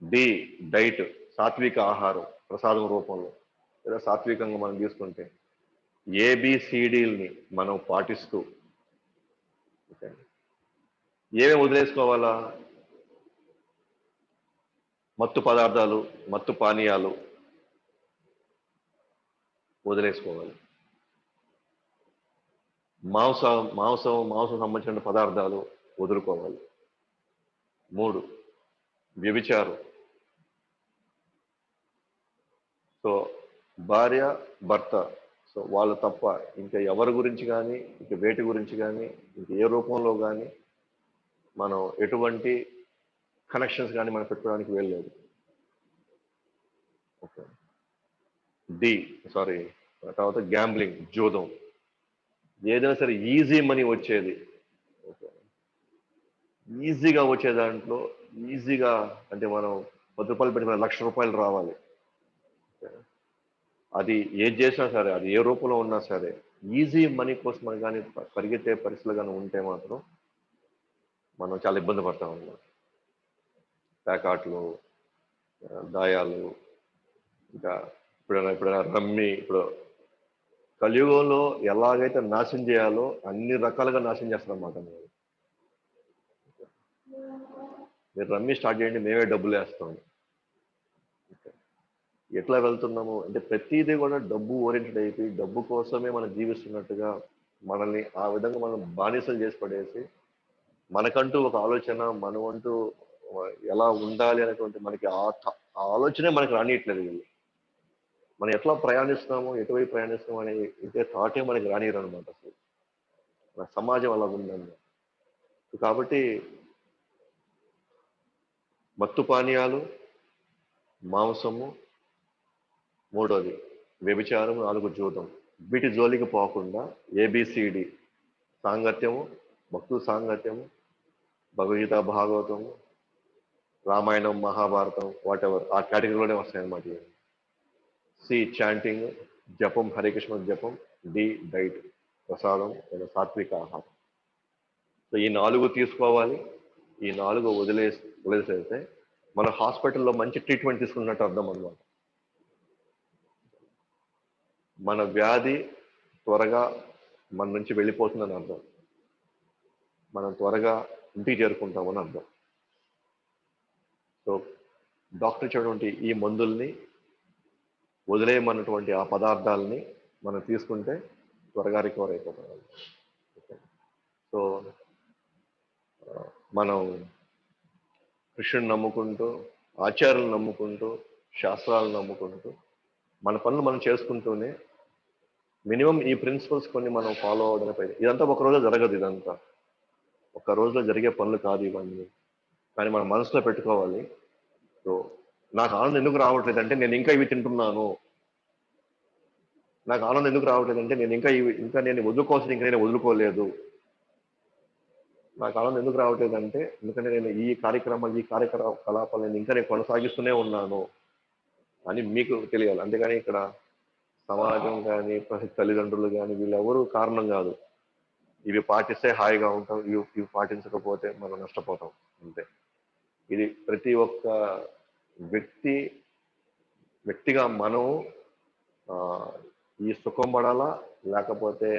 డి డైట్ సాత్విక ఆహారం ప్రసాదం రూపంలో లేదా సాత్వికంగా మనం తీసుకుంటే, ABCDల్ని మనం పాటిస్తూ ఏమేమి వదిలేసుకోవాలా, మత్తు పదార్థాలు, మత్తు పానీయాలు వదిలేసుకోవాలి, మాంసం సంబంధించిన పదార్థాలు వదులుకోవాలి. 3 వ్యభిచారం. సో భార్య భర్త, సో వాళ్ళు తప్ప ఇంకా ఎవరి గురించి కానీ, ఇంకా వేటి గురించి కానీ, ఇంక ఏ రూపంలో కానీ మనం ఎటువంటి కనెక్షన్స్ కానీ మనం పెట్టుకోవడానికి వెళ్ళలేదు. ఓకే. డి సారీ తర్వాత గ్యాంబ్లింగ్, జూదం. ఏదైనా సరే ఈజీ మనీ వచ్చేది, ఈజీగా వచ్చే దాంట్లో ఈజీగా, అంటే మనం 10 రూపాయలు పెట్టి మన 1,00,000 రూపాయలు రావాలి. అది ఏది చేసినా సరే, అది ఏ రూపంలో ఉన్నా సరే, ఈజీ మనీ కోసం కానీ పరిగెత్తే పరిస్థితులు కానీ ఉంటే మాత్రం మనం చాలా ఇబ్బంది పడతాం అన్నమాట. పేకాట్లు, దాయాలు, ఇంకా ఇప్పుడైనా రమ్మి. ఇప్పుడు కలియుగంలో ఎలాగైతే నాశనం చేయాలో అన్ని రకాలుగా నాశనం చేస్తారన్నమాట. మీరు రమ్మి స్టార్ట్ చేయండి, మేమే డబ్బులు వేస్తాము. ఎట్లా వెళ్తున్నాము అంటే ప్రతిదీ కూడా డబ్బు ఓరియంటెడ్ అయిపోయి డబ్బు కోసమే మనం జీవిస్తున్నట్టుగా మనల్ని ఆ విధంగా మనం బానిసలు చేసి పడేసి, మనకంటూ ఒక ఆలోచన, మనం అంటూ ఎలా ఉండాలి అనేటువంటి మనకి ఆ ఆలోచనే మనకి రానియట్లేదు వీళ్ళు. మనం ఎట్లా ప్రయాణిస్తున్నాము, ఎటువైపు ప్రయాణిస్తున్నాము అనే ఇదే థాటే మనకి రానియరు అనమాట. అసలు మన సమాజం అలా ఉందండి. కాబట్టి మత్తు పానీయాలు, మాంసము, మూడోది వ్యభిచారం, 4 జూదం. వీటి జోలికి పోకుండా ఏబిసిడి సాంగత్యము, భక్తుల సాంగత్యము, భగవద్గీత, భాగవతము, రామాయణం, మహాభారతం, వాట్ ఎవర్ ఆ కేటగిరీలోనే వస్తాయి అన్నమాట. సి చాంటింగ్, జపం, హరే కృష్ణ జపం. డి డైట్, ప్రసాదం లేదా సాత్విక ఆహారం. సో ఈ 4 తీసుకోవాలి. ఈ 4 వదిలేసేస్తే మన హాస్పిటల్లో మంచి ట్రీట్మెంట్ తీసుకున్నట్టు అర్థం అన్నమాట. మన వ్యాధి త్వరగా మన నుంచి వెళ్ళిపోతుందని అర్థం. మనం త్వరగా ఇంటికి చేరుకుంటామని అర్థం. సో డాక్టర్ ఇచ్చినటువంటి ఈ మందుల్ని వదిలేయమన్నటువంటి ఆ పదార్థాలని మనం తీసుకుంటే త్వరగా రికవర్ అయిపోతాం. సో మనం కృష్ణుని నమ్ముకుంటూ, ఆచార్యులను నమ్ముకుంటూ, శాస్త్రాలను నమ్ముకుంటూ మన పనులు మనం చేసుకుంటూనే మినిమం ఈ ప్రిన్సిపల్స్ కొన్ని మనం ఫాలో అవడానికి, ఇదంతా ఒక రోజు జరగదు. ఇదంతా ఒక రోజులో జరిగే పనులు కాదు ఇవన్నీ. కానీ మనం మనసులో పెట్టుకోవాలి. సో నాకు ఆనందం ఎందుకు రావట్లేదు అంటే నేను ఇంకా ఇవి తింటున్నాను. నాకు ఆనందం ఎందుకు రావట్లేదు అంటే నేను ఇంకా నేను వదులుకోవాల్సింది ఇంకా నేను వదులుకోలేదు. నాకు ఆనందం ఎందుకు రావట్లేదు అంటే ఎందుకంటే నేను ఈ కార్యకలాపాలు ఇంకా నేను కొనసాగిస్తూనే ఉన్నాను అని మీకు తెలియాలి. అంతేగాని ఇక్కడ సమాజం కానీ, తల్లిదండ్రులు కానీ వీళ్ళెవరూ కారణం కాదు. ఇవి పాటిస్తే హాయిగా ఉంటాం, ఇవి పాటించకపోతే మనం నష్టపోతాం అంతే. ఇది ప్రతి ఒక్క వ్యక్తిగా మనం ఈ సుఖం పడాలా లేకపోతే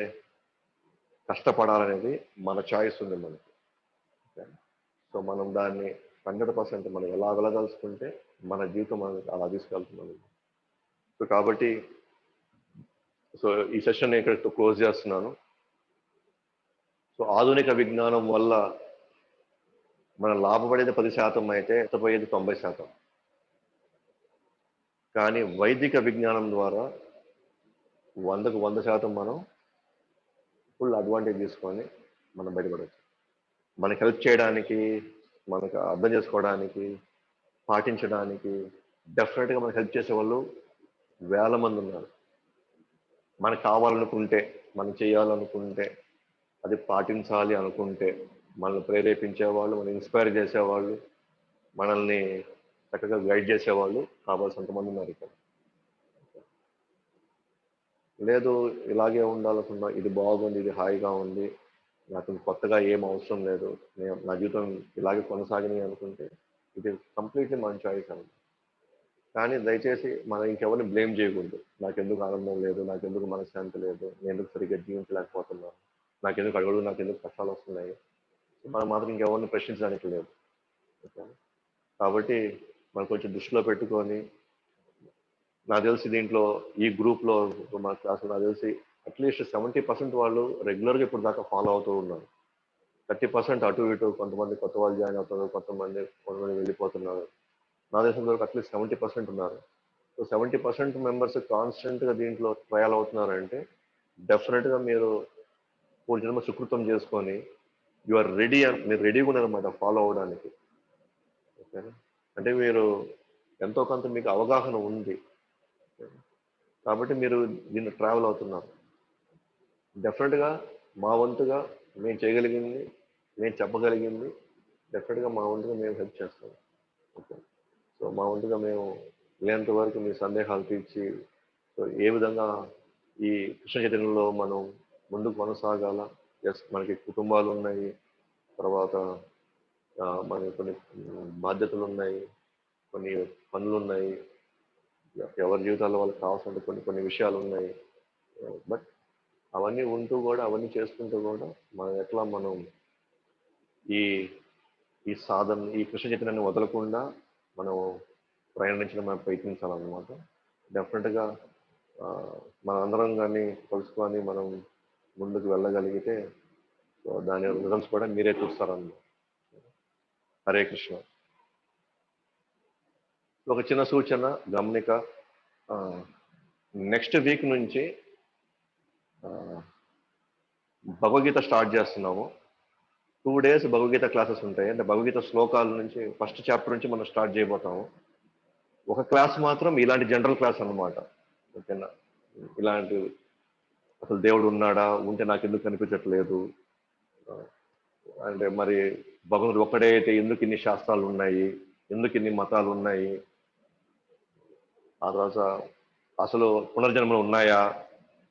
కష్టపడాలనేది మన చాయిస్ ఉంది మనకి. సో మనం దాన్ని 100% మనం ఎలా వెళ్ళదలుచుకుంటే మన జీవితం మనకి అలా తీసుకెళ్తున్నాం. సో కాబట్టి ఈ సెషన్ నేను ఇక్కడ క్లోజ్ చేస్తున్నాను. సో ఆధునిక విజ్ఞానం వల్ల మనం లాభపడేది 10% అయితే నష్టపోయేది 90%. కానీ వైదిక విజ్ఞానం ద్వారా 100కు 100% మనం ఫుల్ అడ్వాంటేజ్ తీసుకొని మనం బయటపడవచ్చు. మనకి హెల్ప్ చేయడానికి, మనకు అర్థం చేసుకోవడానికి, పాటించడానికి డెఫినెట్గా మనకు హెల్ప్ చేసే వాళ్ళు వేల మంది ఉన్నారు. మనకు కావాలనుకుంటే, మనం చేయాలనుకుంటే, అది పాటించాలి అనుకుంటే మనల్ని ప్రేరేపించేవాళ్ళు, మనం ఇన్స్పైర్ చేసేవాళ్ళు, మనల్ని చక్కగా గైడ్ చేసేవాళ్ళు కావాల్సినంతమంది ఉన్నారు ఇక్కడ. లేదు ఇలాగే ఉండాలనుకున్నా, ఇది బాగుంది, ఇది హాయిగా ఉంది, నాకు కొత్తగా ఏం అవసరం లేదు, నా జీవితం ఇలాగే కొనసాగిని అనుకుంటే ఇది కంప్లీట్లీ మన చాయిస్ అండి. కానీ దయచేసి మనం ఇంకెవరిని బ్లేమ్ చేయకూడదు. నాకెందుకు ఆనందం లేదు, నాకెందుకు మనశ్శాంతి లేదు, నేను ఎందుకు సరిగ్గా జీవించలేకపోతున్నాను, నాకెందుకు కష్టాలు వస్తున్నాయి, మనం మాత్రం ఇంకెవరిని ప్రశ్నించడానికి లేదు. కాబట్టి మనం కొంచెం దృష్టిలో పెట్టుకొని, నాకు తెలిసి దీంట్లో ఈ గ్రూప్లో మా క్లాస్లో నాకు తెలిసి అట్లీస్ట్ 70% వాళ్ళు రెగ్యులర్గా ఇప్పుడు దాకా ఫాలో అవుతూ ఉన్నారు. 30% అటు ఇటు, కొంతమంది కొత్త వాళ్ళు జాయిన్ అవుతున్నారు, కొంతమంది వెళ్ళిపోతున్నారు. నా దేశం వరకు అట్లీస్ట్ 70% ఉన్నారు. సో 70% మెంబర్స్ కాన్స్టెంట్గా దీంట్లో ట్రయల్ అవుతున్నారంటే డెఫినెట్గా మీరు పూర్తిగా సుకృతం చేసుకొని మీరు రెడీగా ఉన్నారన్నమాట ఫాలో అవడానికి. ఓకేనా? అంటే మీరు ఎంతో కొంత మీకు అవగాహన ఉంది. కాబట్టి మీరు దీన్ని ట్రావెల్ అవుతున్నారు. డెఫినెట్గా మా వంతుగా మేము చేయగలిగింది, మేము చెప్పగలిగింది డెఫినెట్గా మా వంతుగా మేము హెల్ప్ చేస్తాం. ఓకే. సో మా వంతుగా మేము లేనంత వరకు మీ సందేహాలు తీర్చి సో ఏ విధంగా ఈ కృష్ణ చైతన్యంలో మనం ముందుకు కొనసాగాల. ఎస్, మనకి కుటుంబాలు ఉన్నాయి, తర్వాత మనకి కొన్ని బాధ్యతలు ఉన్నాయి, కొన్ని పనులు ఉన్నాయి, ఎవరి జీవితాల్లో వాళ్ళకి కావాల్సిన కొన్ని కొన్ని విషయాలు ఉన్నాయి. బట్ అవన్నీ ఉంటూ కూడా, అవన్నీ చేసుకుంటూ కూడా మనం ఎట్లా మనం ఈ ఈ సాధన, ఈ కృష్ణ చైతన్యాన్ని వదలకుండా మనం ప్రయాణించడం మనం ప్రయత్నించాలన్నమాట. డెఫినెట్గా మనందరం కానీ కలుసుకొని మనం ముందుకు వెళ్ళగలిగితే సో దాని రిజల్ట్స్ కూడా మీరే చూస్తారన్నమాట. హరే కృష్ణ. ఒక చిన్న సూచన, గమనిక. నెక్స్ట్ వీక్ నుంచి భగవద్గీత స్టార్ట్ చేస్తున్నాము. 2 days భగవద్గీత క్లాసెస్ ఉంటాయి. అంటే భగవద్గీత శ్లోకాల నుంచి ఫస్ట్ చాప్టర్ నుంచి మనం స్టార్ట్ చేయబోతాము. ఒక క్లాస్ మాత్రం ఇలాంటి జనరల్ క్లాస్ అన్నమాట. ఓకేనా? ఇలాంటి అసలు దేవుడు ఉన్నాడా, ఉంటే నాకు ఎందుకు కనిపించట్లేదు, అంటే మరి భగవంతుడు ఒక్కడే అయితే ఎందుకు ఇన్ని శాస్త్రాలు ఉన్నాయి, ఎందుకు ఇన్ని మతాలు ఉన్నాయి, ఆ తర్వాత అసలు పునర్జన్మలు ఉన్నాయా,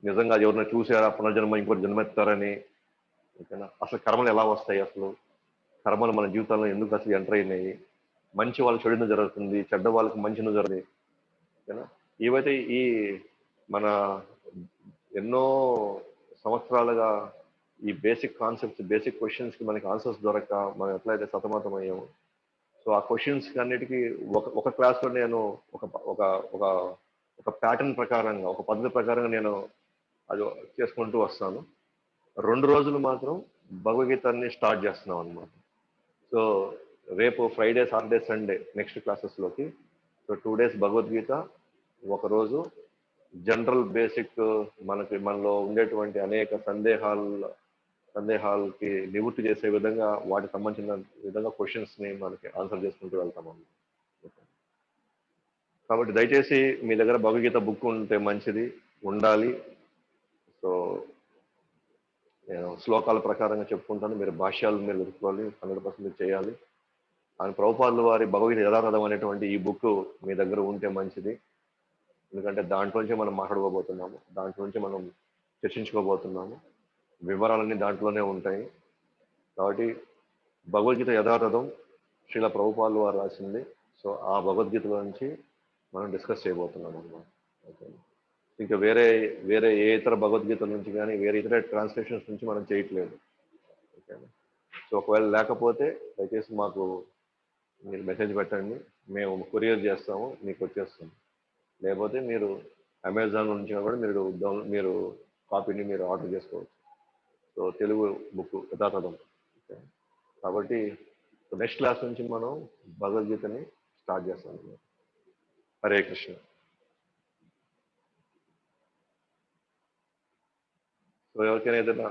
నిజంగా ఎవరిని చూసారా పునర్జన్మ ఇంకోటి జన్మెత్తారని, ఓకేనా, అసలు కర్మలు ఎలా వస్తాయి, అసలు కర్మలు మన జీవితంలో ఎందుకు అసలు ఎంటర్ అయినాయి, మంచి వాళ్ళు చెడును జరుగుతుంది, చెడ్డ వాళ్ళకి మంచిను జరుగుతుంది, ఓకేనా. ఇవైతే ఈ మన ఎన్నో సంవత్సరాలుగా ఈ బేసిక్ కాన్సెప్ట్స్, బేసిక్ క్వశ్చన్స్కి మనకి ఆన్సర్స్ దొరక్క మనం ఎట్లయితే సతమతం అయ్యాము, సో ఆ క్వశ్చన్స్ అన్నిటికీ ఒక క్లాస్లో నేను ఒక ఒక ఒక ఒక ప్యాటర్న్ ప్రకారంగా, ఒక పద్ధతి ప్రకారంగా నేను అది చేసుకుంటూ వస్తాను. 2 రోజులు మాత్రం భగవద్గీతాన్ని స్టార్ట్ చేస్తున్నాం అన్నమాట. సో రేపు ఫ్రైడే, సాటర్డే, సండే నెక్స్ట్ క్లాసెస్లోకి. సో 2 days భగవద్గీత, ఒకరోజు జనరల్ బేసిక్ మనలో ఉండేటువంటి అనేక సందేహాలకి నివృత్తి చేసే విధంగా, వాటికి సంబంధించిన విధంగా క్వశ్చన్స్ని మనకి ఆన్సర్ చేసుకుంటూ వెళ్తాము. కాబట్టి దయచేసి మీ దగ్గర భగవద్గీత బుక్ ఉంటే మంచిది, ఉండాలి. సో నేను శ్లోకాల ప్రకారంగా చెప్పుకుంటాను, మీరు భాష్యాలు మీరు వెతుక్కోవాలి, 100% మీరు చేయాలి. ఆయన ప్రభుపాదుల వారి భగవద్గీత యథాతథం అనేటువంటి ఈ బుక్ మీ దగ్గర ఉంటే మంచిది. ఎందుకంటే దాంట్లోంచి మనం మాట్లాడుకోబోతున్నాము, దాంట్లోంచి మనం చర్చించుకోబోతున్నాము, వివరాలన్నీ దాంట్లోనే ఉంటాయి. కాబట్టి భగవద్గీత యథాతథం శ్రీల ప్రభుపాదుల వారు రాసింది. సో ఆ భగవద్గీతలో నుంచి మనం డిస్కస్ చేయబోతున్నాం అన్నమాట. ఓకే. ఇంకా వేరే వేరే ఏ ఇతర భగవద్గీతల నుంచి కానీ, వేరే ఇతర ట్రాన్స్లేషన్స్ నుంచి మనం చేయట్లేదు. ఓకే. సో ఒకవేళ లేకపోతే దయచేసి మాకు మీరు మెసేజ్ పెట్టండి, మేము కొరియర్ చేస్తాము, మీకు వచ్చేస్తుంది. లేకపోతే మీరు అమెజాన్ నుంచి కూడా మీరు కాపీని మీరు ఆర్డర్ చేసుకోవచ్చు. సో తెలుగు బుక్ యథాతథం. ఓకే. కాబట్టి నెక్స్ట్ క్లాస్ నుంచి మనం భగవద్గీతని స్టార్ట్ చేస్తాం. హరే కృష్ణ. సో ఎవరికైనా ఏదైనా